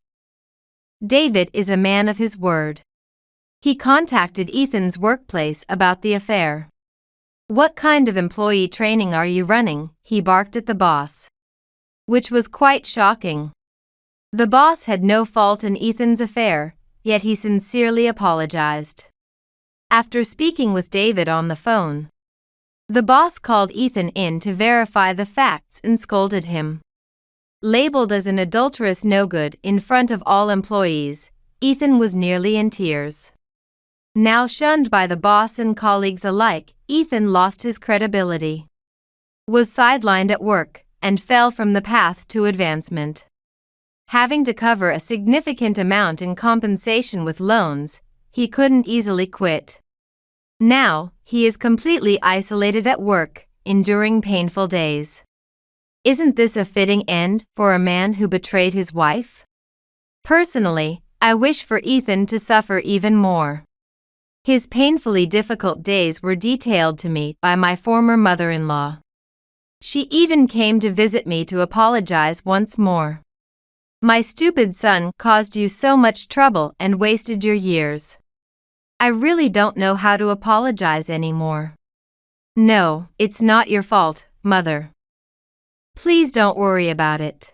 David is a man of his word. He contacted Ethan's workplace about the affair. What kind of employee training are you running? He barked at the boss. Which was quite shocking. The boss had no fault in Ethan's affair, yet he sincerely apologized. After speaking with David on the phone, the boss called Ethan in to verify the facts and scolded him. labeled as an adulterous no-good in front of all employees, Ethan was nearly in tears. Now shunned by the boss and colleagues alike, Ethan lost his credibility, was sidelined at work, and fell from the path to advancement. Having to cover a significant amount in compensation with loans, he couldn't easily quit. Now, he is completely isolated at work, enduring painful days. Isn't this a fitting end for a man who betrayed his wife? Personally, I wish for Ethan to suffer even more. His painfully difficult days were detailed to me by my former mother-in-law. She even came to visit me to apologize once more. My stupid son caused you so much trouble and wasted your years. I really don't know how to apologize anymore. No, it's not your fault, Mother. Please don't worry about it.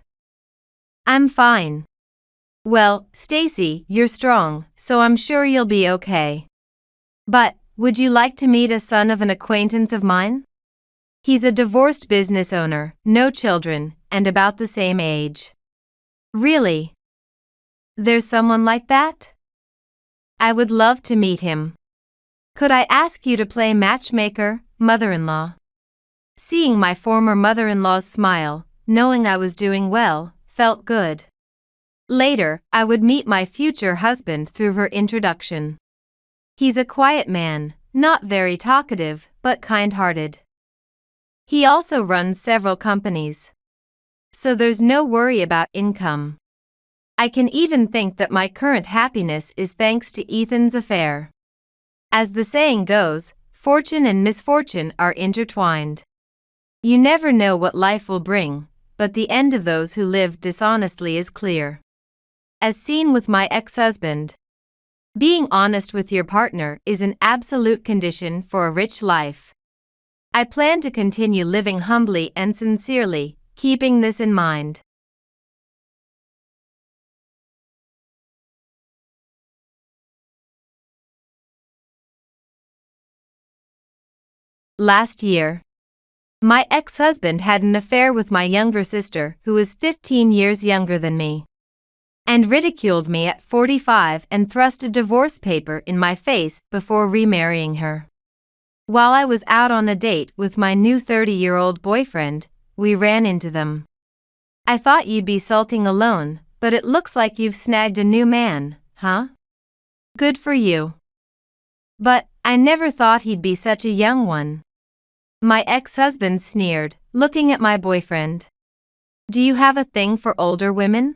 I'm fine. Well, Stacy, you're strong, so I'm sure you'll be okay. But, would you like to meet a son of an acquaintance of mine? He's a divorced business owner, no children, and about the same age. Really? There's someone like that? I would love to meet him. Could I ask you to play matchmaker, mother-in-law? Seeing my former mother-in-law's smile, knowing I was doing well, felt good. Later, I would meet my future husband through her introduction. He's a quiet man, not very talkative, but kind-hearted. He also runs several companies. So there's no worry about income. I can even think that my current happiness is thanks to Ethan's affair. As the saying goes, fortune and misfortune are intertwined. You never know what life will bring, but the end of those who live dishonestly is clear. As seen with my ex-husband. Being honest with your partner is an absolute condition for a rich life. I plan to continue living humbly and sincerely, keeping this in mind. Last year, my ex-husband had an affair with my younger sister, who is 15 years younger than me, and ridiculed me at 45 and thrust a divorce paper in my face before remarrying her. While I was out on a date with my new 30-year-old boyfriend, we ran into them. I thought you'd be sulking alone, but it looks like you've snagged a new man, huh? Good for you. But I never thought he'd be such a young one. My ex-husband sneered, looking at my boyfriend. Do you have a thing for older women?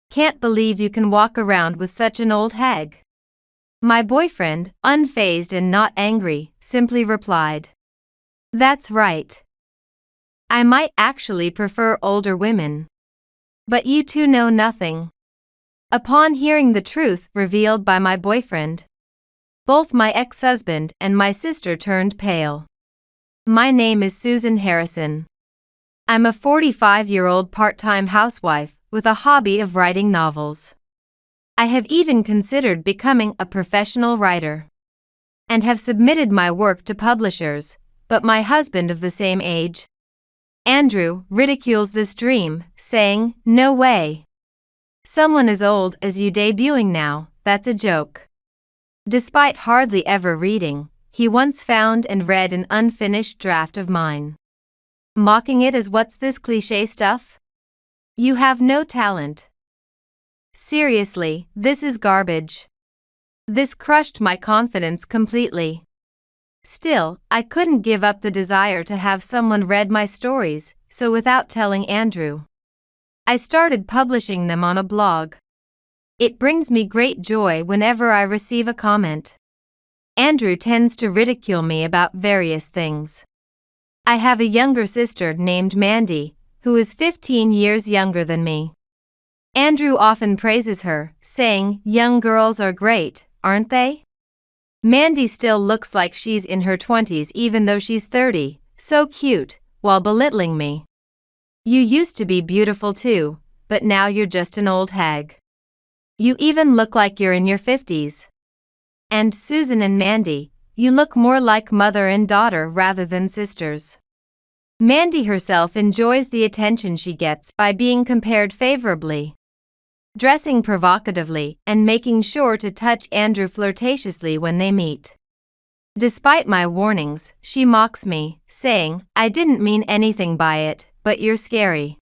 Can't believe you can walk around with such an old hag. My boyfriend, unfazed and not angry, simply replied, That's right. I might actually prefer older women. But you two know nothing. Upon hearing the truth revealed by my boyfriend, both my ex-husband and my sister turned pale. My name is Susan Harrison. I'm a 45-year-old part-time housewife with a hobby of writing novels. I have even considered becoming a professional writer, and have submitted my work to publishers, but my husband of the same age, Andrew, ridicules this dream, saying, No way. Someone as old as you debuting now, that's a joke. Despite hardly ever reading, he once found and read an unfinished draft of mine, mocking it as what's this cliché stuff? You have no talent. Seriously, this is garbage. This crushed my confidence completely. Still, I couldn't give up the desire to have someone read my stories, so without telling Andrew, I started publishing them on a blog. It brings me great joy whenever I receive a comment. Andrew tends to ridicule me about various things. I have a younger sister named Mandy, who is 15 years younger than me. Andrew often praises her, saying, Young girls are great, aren't they? Mandy still looks like she's in her 20s even though she's 30, so cute, while belittling me. You used to be beautiful too, but now you're just an old hag. You even look like you're in your 50s. And Susan and Mandy, you look more like mother and daughter rather than sisters. Mandy herself enjoys the attention she gets by being compared favorably, dressing provocatively, and making sure to touch Andrew flirtatiously when they meet. Despite my warnings, she mocks me, saying, "I didn't mean anything by it, but you're scary.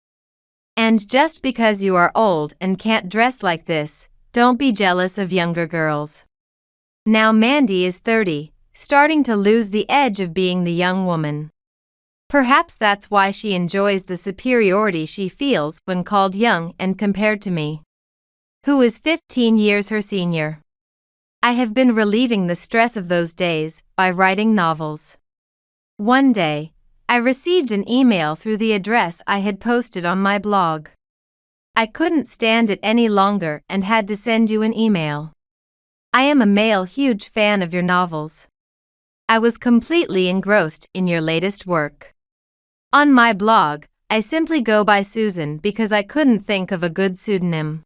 And just because you are old and can't dress like this, don't be jealous of younger girls." Now Mandy is 30, starting to lose the edge of being the young woman. Perhaps that's why she enjoys the superiority she feels when called young and compared to me, who is 15 years her senior. I have been relieving the stress of those days by writing novels. One day, I received an email through the address I had posted on my blog. I couldn't stand it any longer and had to send you an email. I am a huge fan of your novels. I was completely engrossed in your latest work. On my blog, I simply go by Susan because I couldn't think of a good pseudonym.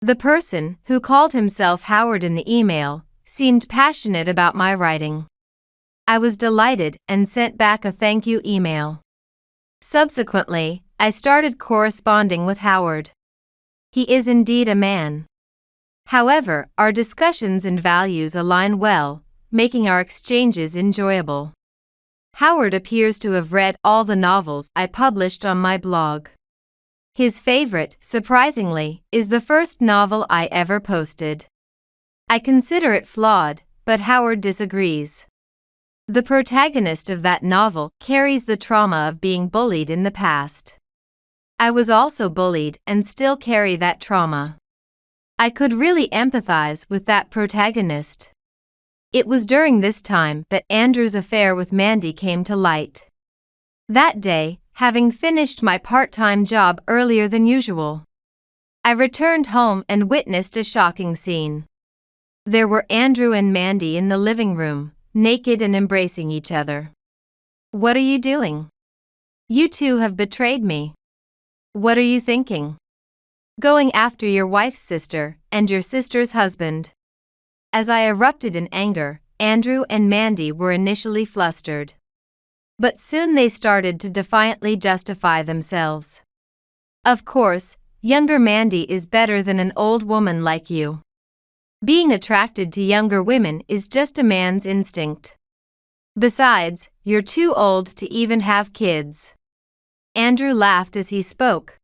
The person, who called himself Howard in the email, seemed passionate about my writing. I was delighted and sent back a thank you email. Subsequently, I started corresponding with Howard. He is indeed a man. However, our discussions and values align well, making our exchanges enjoyable. Howard appears to have read all the novels I published on my blog. His favorite, surprisingly, is the first novel I ever posted. I consider it flawed, but Howard disagrees. The protagonist of that novel carries the trauma of being bullied in the past. I was also bullied and still carry that trauma. I could really empathize with that protagonist. It was during this time that Andrew's affair with Mandy came to light. That day, having finished my part-time job earlier than usual, I returned home and witnessed a shocking scene. There were Andrew and Mandy in the living room, naked and embracing each other. "What are you doing? You two have betrayed me. What are you thinking? Going after your wife's sister and your sister's husband." As I erupted in anger, Andrew and Mandy were initially flustered. But soon they started to defiantly justify themselves. "Of course, younger Mandy is better than an old woman like you. Being attracted to younger women is just a man's instinct. Besides, you're too old to even have kids." Andrew laughed as he spoke.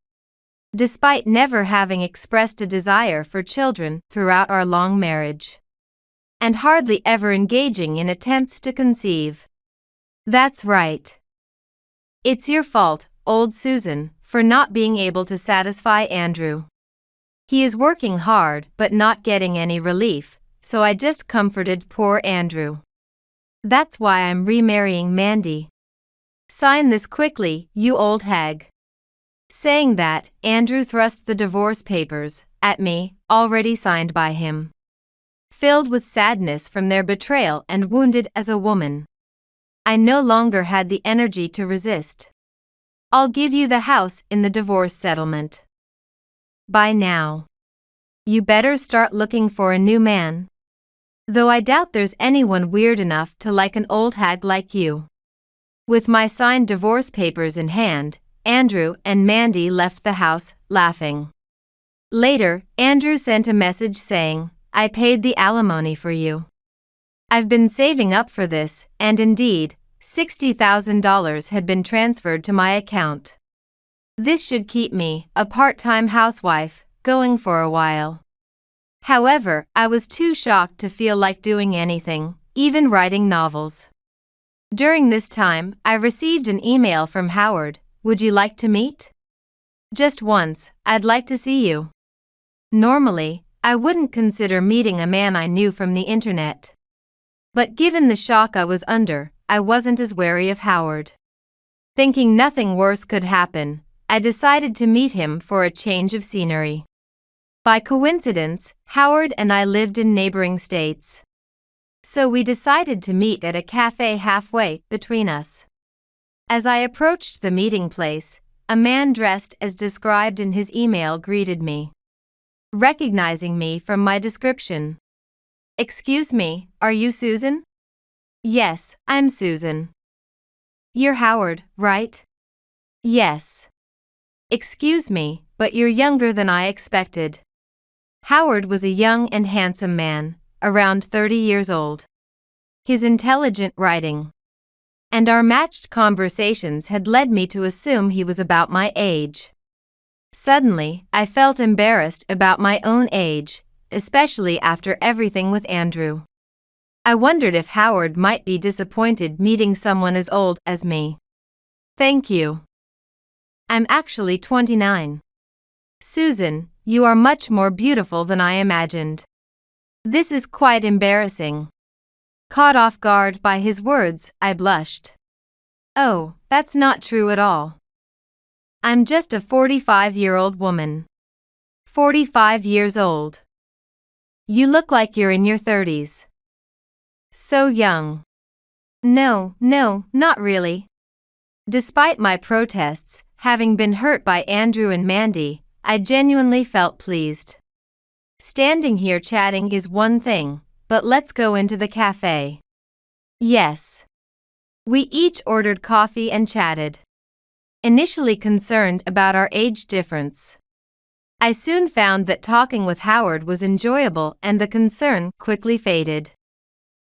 Despite never having expressed a desire for children throughout our long marriage, and hardly ever engaging in attempts to conceive. "That's right. It's your fault, old Susan, for not being able to satisfy Andrew. He is working hard but not getting any relief, so I just comforted poor Andrew. That's why I'm remarrying Mandy. Sign this quickly, you old hag." Saying that, Andrew thrust the divorce papers at me, already signed by him. Filled with sadness from their betrayal and wounded as a woman, I no longer had the energy to resist. "I'll give you the house in the divorce settlement. Bye now. You better start looking for a new man. Though I doubt there's anyone weird enough to like an old hag like you." With my signed divorce papers in hand, Andrew and Mandy left the house, laughing. Later, Andrew sent a message saying, "I paid the alimony for you. I've been saving up for this," and indeed, $60,000 had been transferred to my account. This should keep me, a part-time housewife, going for a while. However, I was too shocked to feel like doing anything, even writing novels. During this time, I received an email from Howard. "Would you like to meet? Just once, I'd like to see you." Normally, I wouldn't consider meeting a man I knew from the internet. But given the shock I was under, I wasn't as wary of Howard. Thinking nothing worse could happen, I decided to meet him for a change of scenery. By coincidence, Howard and I lived in neighboring states. So we decided to meet at a cafe halfway between us. As I approached the meeting place, a man dressed as described in his email greeted me, recognizing me from my description. "Excuse me, are you Susan?" "Yes, I'm Susan." You're Howard, right? Yes. Excuse me, but you're younger than I expected. Howard was a young and handsome man, around 30 years old. His intelligent writing and our matched conversations had led me to assume he was about my age. Suddenly, I felt embarrassed about my own age, especially after everything with Andrew. I wondered if Howard might be disappointed meeting someone as old as me. Thank you. I'm actually 29. Susan, you are much more beautiful than I imagined. This is quite embarrassing. Caught off guard by his words, I blushed. Oh, that's not true at all. I'm just a 45-year-old woman. 45 years old. You look like you're in your 30s. So young. No, not really. Despite my protests, having been hurt by Andrew and Mandy, I genuinely felt pleased. Standing here chatting is one thing, but let's go into the cafe. Yes. We each ordered coffee and chatted. Initially concerned about our age difference, I soon found that talking with Howard was enjoyable and the concern quickly faded.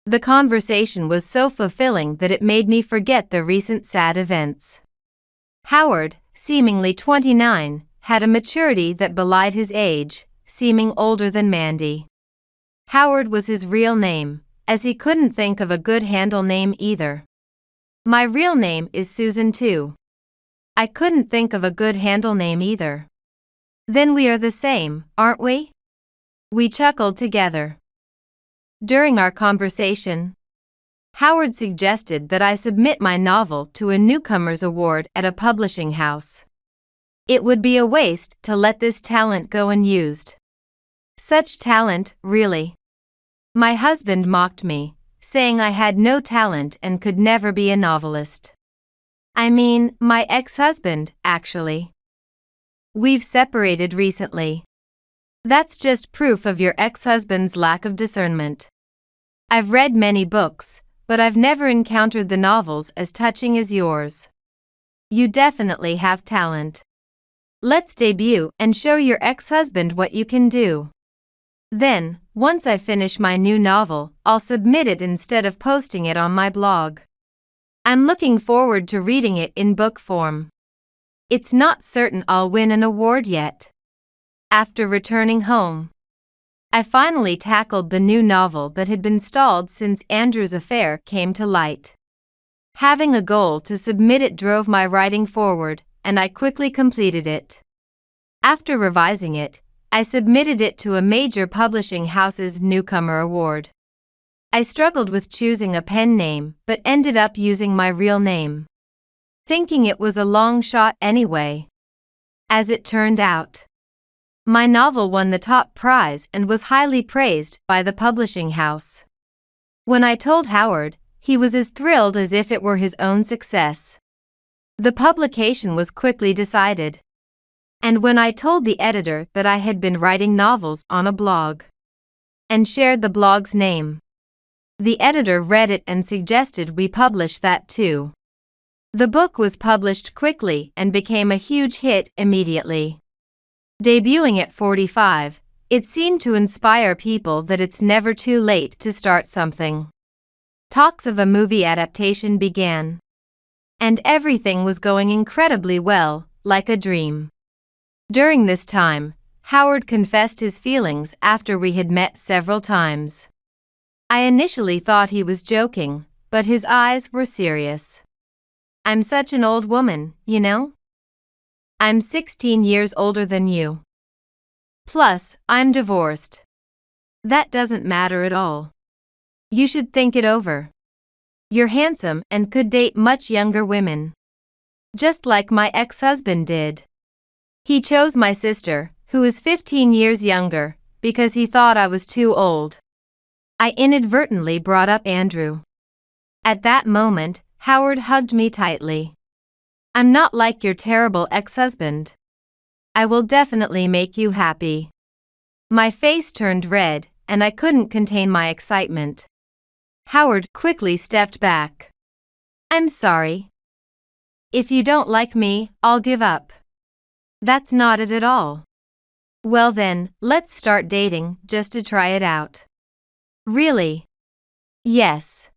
The conversation was so fulfilling that it made me forget the recent sad events. Howard, seemingly 29, had a maturity that belied his age, seeming older than Mandy. Howard was his real name, as he couldn't think of a good handle name either. My real name is Susan too. I couldn't think of a good handle name either. Then we are the same, aren't we? We chuckled together. During our conversation, Howard suggested that I submit my novel to a newcomers award at a publishing house. It would be a waste to let this talent go unused. Such talent, really? My husband mocked me, saying I had no talent and could never be a novelist. I mean, my ex-husband, actually. We've separated recently. That's just proof of your ex-husband's lack of discernment. I've read many books, but I've never encountered the novels as touching as yours. You definitely have talent. Let's debut and show your ex-husband what you can do. Then, once I finish my new novel, I'll submit it instead of posting it on my blog. I'm looking forward to reading it in book form. It's not certain I'll win an award yet. After returning home, I finally tackled the new novel that had been stalled since Andrew's affair came to light. Having a goal to submit it drove my writing forward, and I quickly completed it. After revising it, I submitted it to a major publishing house's newcomer award. I struggled with choosing a pen name but ended up using my real name, thinking it was a long shot anyway. As it turned out, my novel won the top prize and was highly praised by the publishing house. When I told Howard, he was as thrilled as if it were his own success. The publication was quickly decided. And when I told the editor that I had been writing novels on a blog and shared the blog's name, the editor read it and suggested we publish that too. The book was published quickly and became a huge hit immediately. Debuting at 45, it seemed to inspire people that it's never too late to start something. Talks of a movie adaptation began. And everything was going incredibly well, like a dream. During this time, Howard confessed his feelings after we had met several times. I initially thought he was joking, but his eyes were serious. I'm such an old woman, you know? I'm 16 years older than you. Plus, I'm divorced. That doesn't matter at all. You should think it over. You're handsome and could date much younger women. Just like my ex-husband did. He chose my sister, who is 15 years younger, because he thought I was too old. I inadvertently brought up Andrew. At that moment, Howard hugged me tightly. I'm not like your terrible ex-husband. I will definitely make you happy. My face turned red, and I couldn't contain my excitement. Howard quickly stepped back. I'm sorry. If you don't like me, I'll give up. That's not it at all. Well then, let's start dating just to try it out. Really? Yes.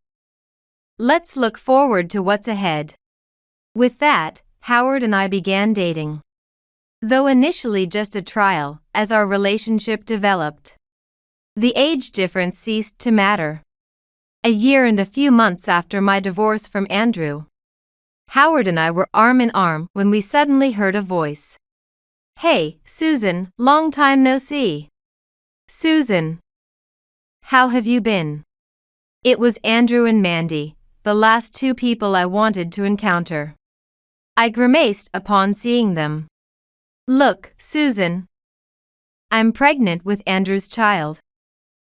Let's look forward to what's ahead. With that, Howard and I began dating. Though initially just a trial, as our relationship developed, the age difference ceased to matter. A year and a few months after my divorce from Andrew, Howard and I were arm in arm when we suddenly heard a voice. Hey, Susan, long time no see. Susan. How have you been? It was Andrew and Mandy, the last two people I wanted to encounter. I grimaced upon seeing them. Look, Susan. I'm pregnant with Andrew's child,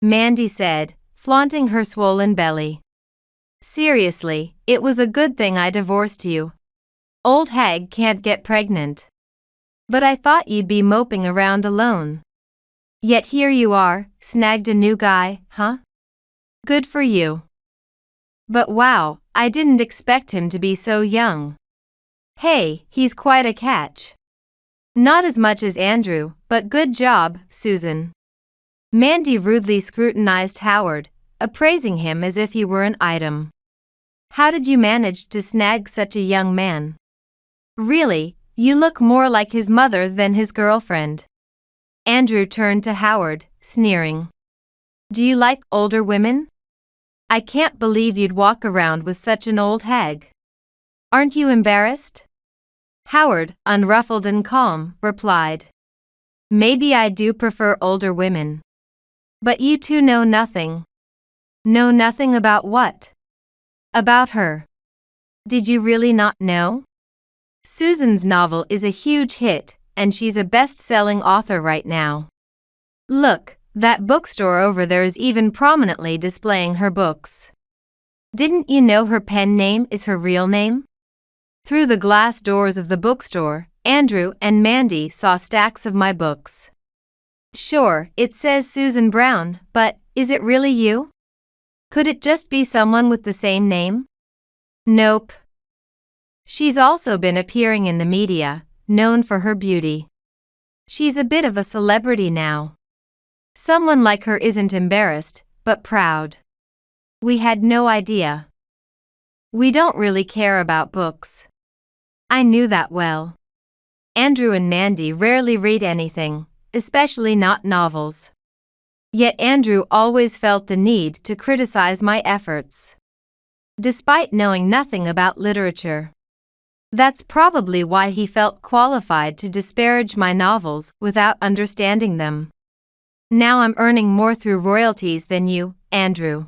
Mandy said, flaunting her swollen belly. Seriously, it was a good thing I divorced you. Old hag can't get pregnant. But I thought you'd be moping around alone. Yet here you are, snagged a new guy, huh? Good for you. But wow, I didn't expect him to be so young. Hey, he's quite a catch. Not as much as Andrew, but good job, Susan. Mandy rudely scrutinized Howard, appraising him as if he were an item. How did you manage to snag such a young man? Really, you look more like his mother than his girlfriend. Andrew turned to Howard, sneering. Do you like older women? I can't believe you'd walk around with such an old hag. Aren't you embarrassed? Howard, unruffled and calm, replied. Maybe I do prefer older women. But you two know nothing. Know nothing about what? About her. Did you really not know? Susan's novel is a huge hit, and she's a best-selling author right now. Look, that bookstore over there is even prominently displaying her books. Didn't you know her pen name is her real name? Through the glass doors of the bookstore, Andrew and Mandy saw stacks of my books. Sure, it says Susan Brown, but is it really you? Could it just be someone with the same name? Nope. She's also been appearing in the media, known for her beauty. She's a bit of a celebrity now. Someone like her isn't embarrassed, but proud. We had no idea. We don't really care about books. I knew that well. Andrew and Mandy rarely read anything, especially not novels. Yet Andrew always felt the need to criticize my efforts, despite knowing nothing about literature. That's probably why he felt qualified to disparage my novels without understanding them. Now I'm earning more through royalties than you, Andrew.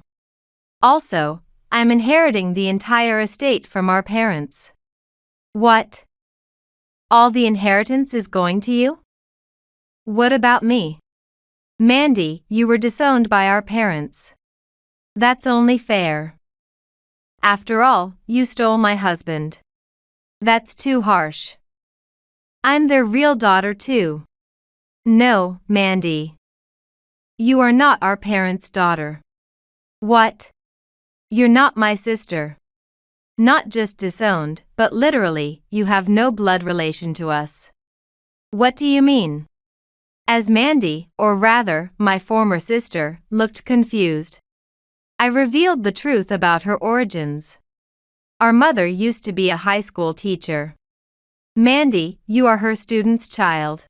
Also, I'm inheriting the entire estate from our parents. What? All the inheritance is going to you? What about me? Mandy, you were disowned by our parents. That's only fair. After all, you stole my husband. That's too harsh. I'm their real daughter too. No, Mandy. You are not our parents' daughter. What? You're not my sister. Not just disowned, but literally, you have no blood relation to us. What do you mean? As Mandy, or rather, my former sister, looked confused, I revealed the truth about her origins. Our mother used to be a high school teacher. Mandy, you are her student's child.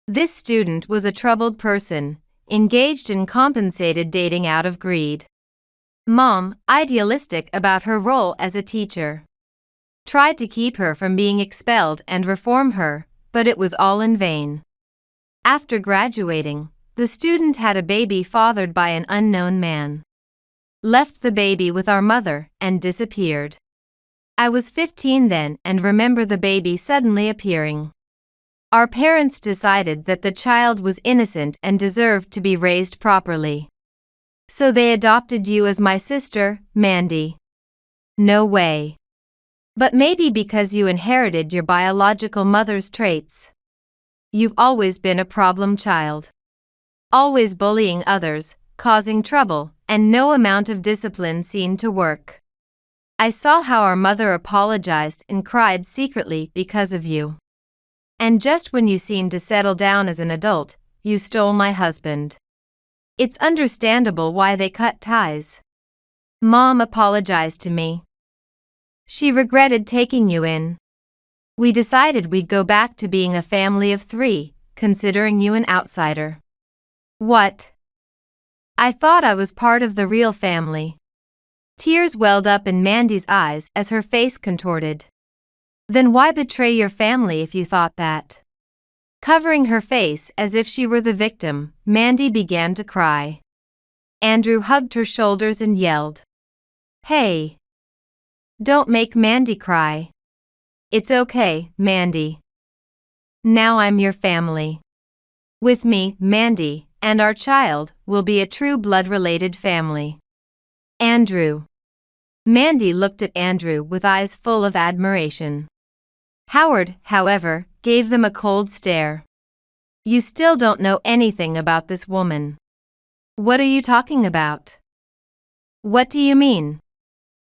This student was a troubled person, engaged in compensated dating out of greed. Mom, idealistic about her role as a teacher, tried to keep her from being expelled and reform her, but it was all in vain. After graduating, the student had a baby fathered by an unknown man, left the baby with our mother, and disappeared. I was 15 then and remember the baby suddenly appearing. Our parents decided that the child was innocent and deserved to be raised properly. So they adopted you as my sister, Mandy. No way. But maybe because you inherited your biological mother's traits. You've always been a problem child. Always bullying others, causing trouble, and no amount of discipline seemed to work. I saw how our mother apologized and cried secretly because of you. And just when you seemed to settle down as an adult, you stole my husband. It's understandable why they cut ties. Mom apologized to me. She regretted taking you in. We decided we'd go back to being a family of 3, considering you an outsider. What? I thought I was part of the real family. Tears welled up in Mandy's eyes as her face contorted. Then why betray your family if you thought that? Covering her face as if she were the victim, Mandy began to cry. Andrew hugged her shoulders and yelled, "Hey! Don't make Mandy cry. It's okay, Mandy. Now I'm your family. With me, Mandy, and our child will be a true blood-related family." Andrew. Mandy looked at Andrew with eyes full of admiration. Howard, however, gave them a cold stare. "You still don't know anything about this woman. What are you talking about? What do you mean?"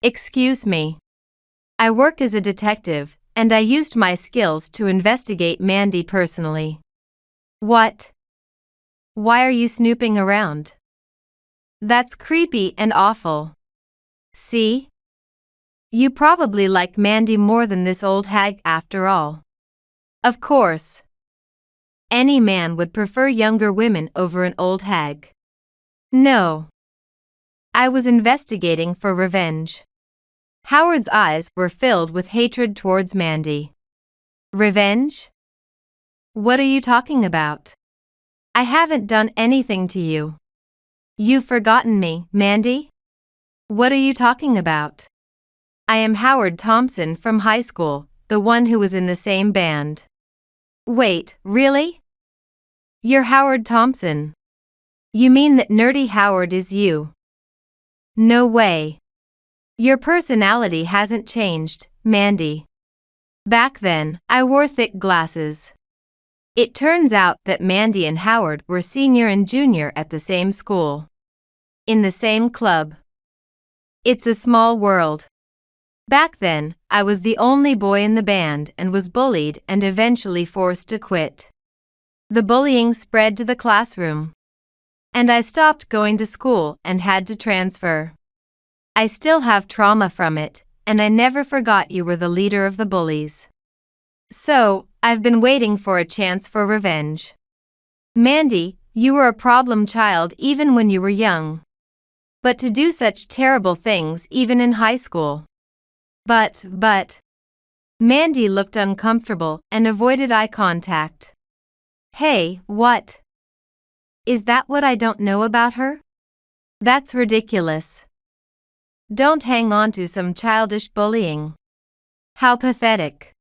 "Excuse me. I work as a detective, and I used my skills to investigate Mandy personally." "What? Why are you snooping around? That's creepy and awful. See? You probably like Mandy more than this old hag after all." "Of course. Any man would prefer younger women over an old hag." "No. I was investigating for revenge." Howard's eyes were filled with hatred towards Mandy. "Revenge? What are you talking about? I haven't done anything to you. You've forgotten me, Mandy? What are you talking about? I am Howard Thompson from high school, the one who was in the same band." "Wait, really? You're Howard Thompson? You mean that nerdy Howard is you?" "No way. Your personality hasn't changed, Mandy. Back then, I wore thick glasses." It turns out that Mandy and Howard were senior and junior at the same school. In the same club. It's a small world. Back then, I was the only boy in the band and was bullied and eventually forced to quit. The bullying spread to the classroom. And I stopped going to school and had to transfer. I still have trauma from it, and I never forgot you were the leader of the bullies. So, I've been waiting for a chance for revenge. Mandy, you were a problem child even when you were young. But to do such terrible things even in high school. But. Mandy looked uncomfortable and avoided eye contact. "Hey, what? Is that what I don't know about her? That's ridiculous. Don't hang on to some childish bullying. How pathetic.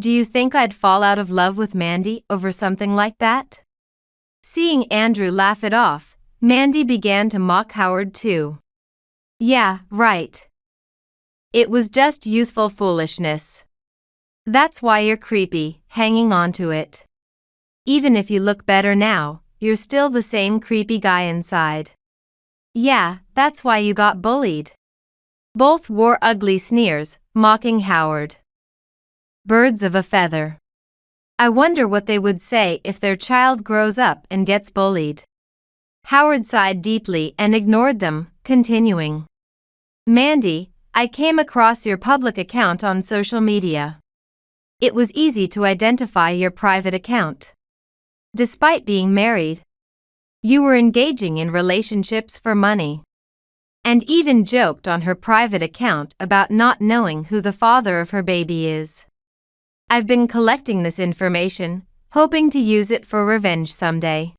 Do you think I'd fall out of love with Mandy over something like that?" Seeing Andrew laugh it off, Mandy began to mock Howard too. "Yeah, right. It was just youthful foolishness. That's why you're creepy, hanging on to it. Even if you look better now, you're still the same creepy guy inside. Yeah, that's why you got bullied." Both wore ugly sneers, mocking Howard. Birds of a feather. I wonder what they would say if their child grows up and gets bullied. Howard sighed deeply and ignored them, continuing. "Mandy, I came across your public account on social media. It was easy to identify your private account. Despite being married, you were engaging in relationships for money. And even joked on her private account about not knowing who the father of her baby is. I've been collecting this information, hoping to use it for revenge someday.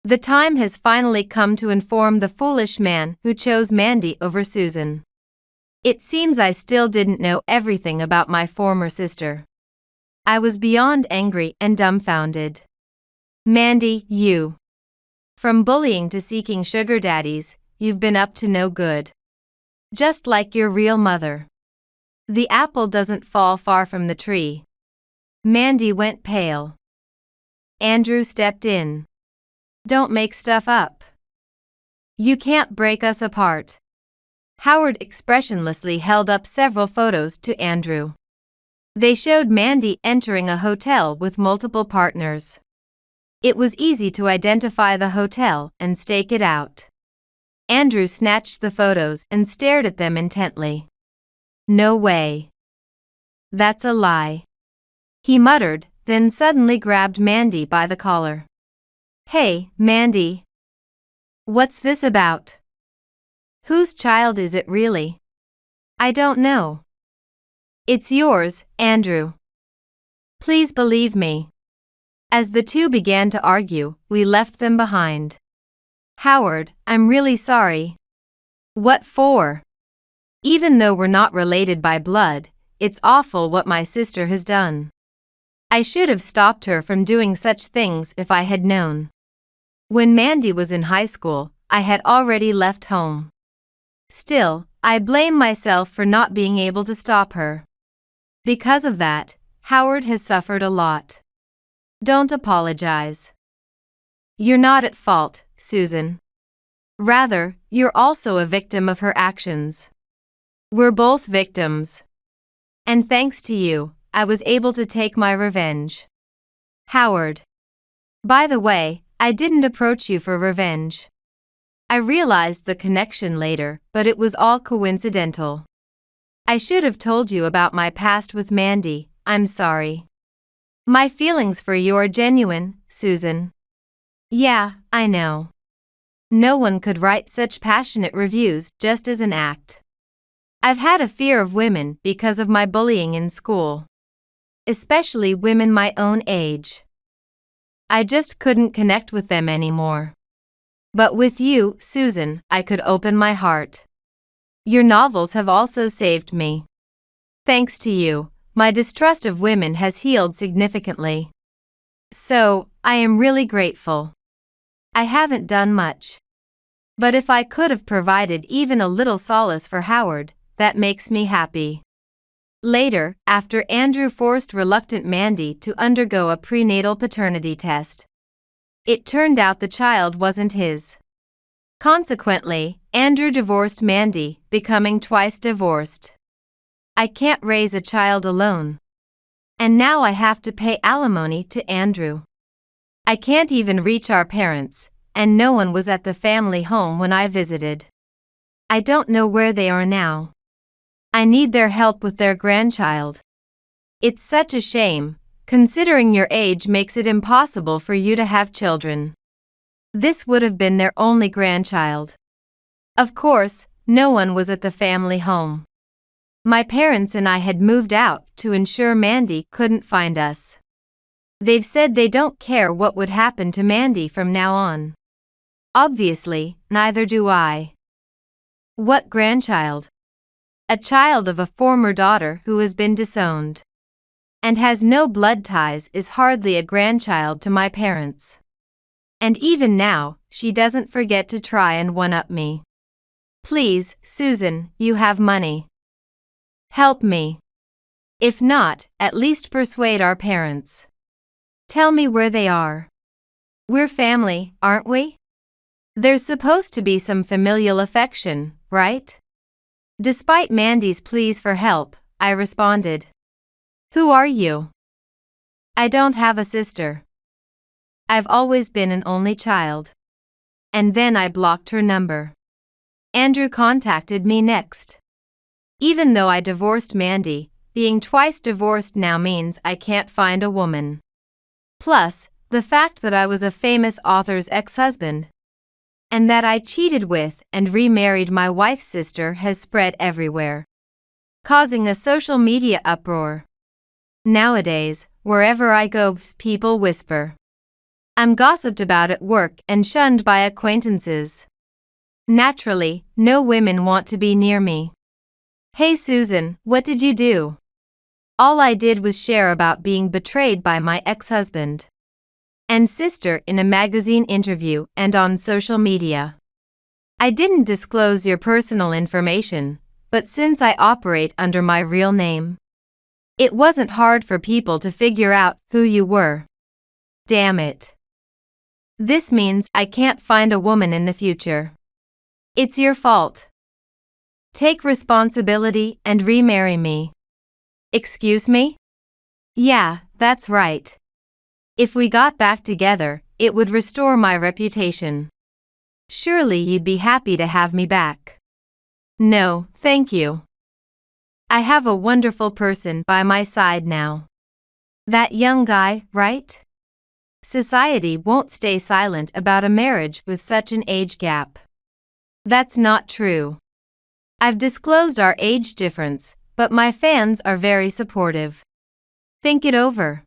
The time has finally come to inform the foolish man who chose Mandy over Susan. It seems I still didn't know everything about my former sister. I was beyond angry and dumbfounded. Mandy, you. From bullying to seeking sugar daddies, you've been up to no good. Just like your real mother. The apple doesn't fall far from the tree." Mandy went pale. Andrew stepped in. "Don't make stuff up. You can't break us apart. Howard expressionlessly held up several photos to Andrew. They showed Mandy entering a hotel with multiple partners. It was easy to identify the hotel and stake it out. Andrew snatched the photos and stared at them intently. "No way. That's a lie," he muttered, then suddenly grabbed Mandy by the collar. "Hey, Mandy. What's this about? Whose child is it really?" "I don't know." "It's yours, Andrew. Please believe me." As the two began to argue, we left them behind. "Howard, I'm really sorry." "What for?" "Even though we're not related by blood, it's awful what my sister has done. I should have stopped her from doing such things if I had known. When Mandy was in high school, I had already left home. Still, I blame myself for not being able to stop her. Because of that, Howard has suffered a lot. Don't apologize. You're not at fault, Susan. Rather, you're also a victim of her actions. We're both victims. And thanks to you, I was able to take my revenge. Howard. By the way, I didn't approach you for revenge. I realized the connection later, but it was all coincidental. I should have told you about my past with Mandy. I'm sorry. My feelings for you are genuine, Susan. Yeah, I know. No one could write such passionate reviews just as an act. I've had a fear of women because of my bullying in school. Especially women my own age. I just couldn't connect with them anymore. But with you, Susan, I could open my heart. Your novels have also saved me. Thanks to you, my distrust of women has healed significantly. So, I am really grateful. I haven't done much. But if I could have provided even a little solace for Howard, that makes me happy. Later, after Andrew forced reluctant Mandy to undergo a prenatal paternity test, it turned out the child wasn't his. Consequently, Andrew divorced Mandy, becoming twice divorced. I can't raise a child alone. And now I have to pay alimony to Andrew. I can't even reach our parents, and no one was at the family home when I visited. I don't know where they are now. I need their help with their grandchild. It's such a shame, considering your age makes it impossible for you to have children. This would have been their only grandchild. Of course, no one was at the family home. My parents and I had moved out to ensure Mandy couldn't find us. They've said they don't care what would happen to Mandy from now on. Obviously, neither do I. What grandchild? A child of a former daughter who has been disowned. And has no blood ties is hardly a grandchild to my parents. And even now, she doesn't forget to try and one-up me. Please, Susan, you have money. Help me. If not, at least persuade our parents. Tell me where they are. We're family, aren't we? There's supposed to be some familial affection, right? Despite Mandy's pleas for help, I responded. Who are you? I don't have a sister. I've always been an only child. And then I blocked her number. Andrew contacted me next. Even though I divorced Mandy, being twice divorced now means I can't find a woman. Plus, the fact that I was a famous author's ex-husband, and that I cheated with and remarried my wife's sister has spread everywhere, causing a social media uproar. Nowadays, wherever I go, people whisper. I'm gossiped about at work and shunned by acquaintances. Naturally, no women want to be near me. Hey Susan, what did you do? All I did was share about being betrayed by my ex-husband and sister in a magazine interview and on social media. I didn't disclose your personal information, but since I operate under my real name, it wasn't hard for people to figure out who you were. Damn it. This means I can't find a woman in the future. It's your fault. Take responsibility and remarry me. Excuse me? Yeah, that's right. If we got back together, it would restore my reputation. Surely you'd be happy to have me back. No, thank you. I have a wonderful person by my side now. That young guy, right? Society won't stay silent about a marriage with such an age gap. That's not true. I've disclosed our age difference, but my fans are very supportive. Think it over.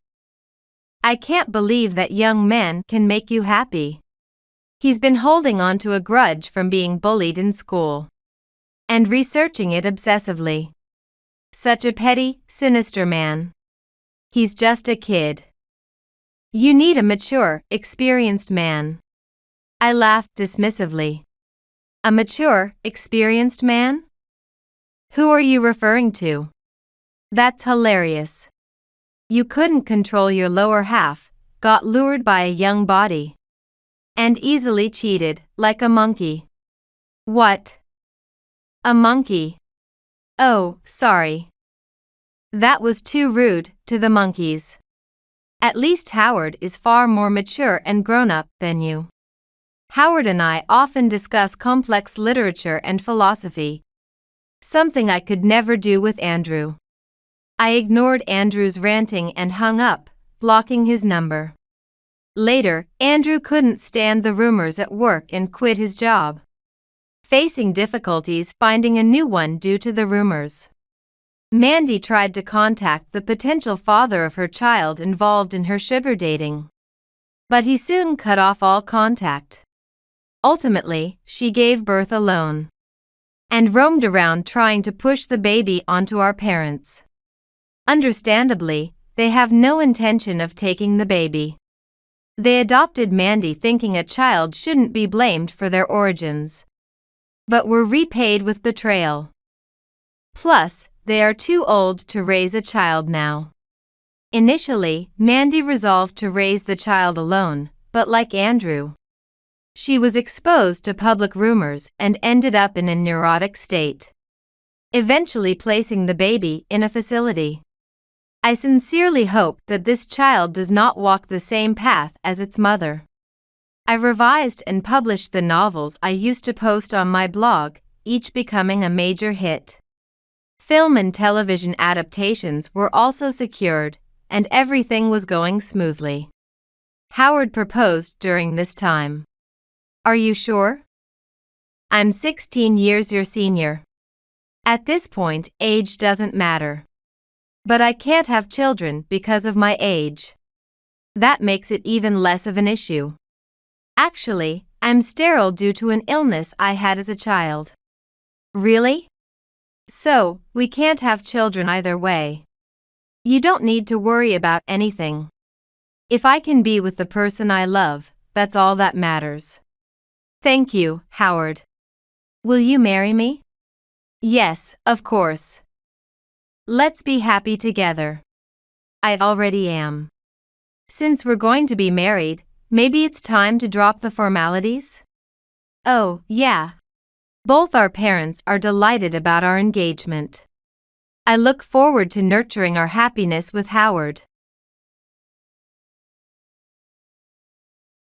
I can't believe that young man can make you happy. He's been holding on to a grudge from being bullied in school and researching it obsessively. Such a petty, sinister man. He's just a kid. You need a mature, experienced man. I laughed dismissively. A mature, experienced man? Who are you referring to? That's hilarious. You couldn't control your lower half, got lured by a young body, and easily cheated, like a monkey. What? A monkey? Oh, sorry. That was too rude to the monkeys. At least Howard is far more mature and grown-up than you. Howard and I often discuss complex literature and philosophy, something I could never do with Andrew. I ignored Andrew's ranting and hung up, blocking his number. Later, Andrew couldn't stand the rumors at work and quit his job, facing difficulties finding a new one due to the rumors. Mandy tried to contact the potential father of her child involved in her sugar dating, but he soon cut off all contact. Ultimately, she gave birth alone and roamed around trying to push the baby onto our parents. Understandably, they have no intention of taking the baby. They adopted Mandy thinking a child shouldn't be blamed for their origins, but were repaid with betrayal. Plus, they are too old to raise a child now. Initially, Mandy resolved to raise the child alone, but like Andrew, she was exposed to public rumors and ended up in a neurotic state, eventually placing the baby in a facility. I sincerely hope that this child does not walk the same path as its mother. I revised and published the novels I used to post on my blog, each becoming a major hit. Film and television adaptations were also secured, and everything was going smoothly. Howard proposed during this time. Are you sure? I'm 16 years your senior. At this point, age doesn't matter. But I can't have children because of my age. That makes it even less of an issue. Actually, I'm sterile due to an illness I had as a child. Really? So, we can't have children either way. You don't need to worry about anything. If I can be with the person I love, that's all that matters. Thank you, Howard. Will you marry me? Yes, of course. Let's be happy together. I already am. Since we're going to be married, maybe it's time to drop the formalities? Oh, yeah. Both our parents are delighted about our engagement. I look forward to nurturing our happiness with Howard.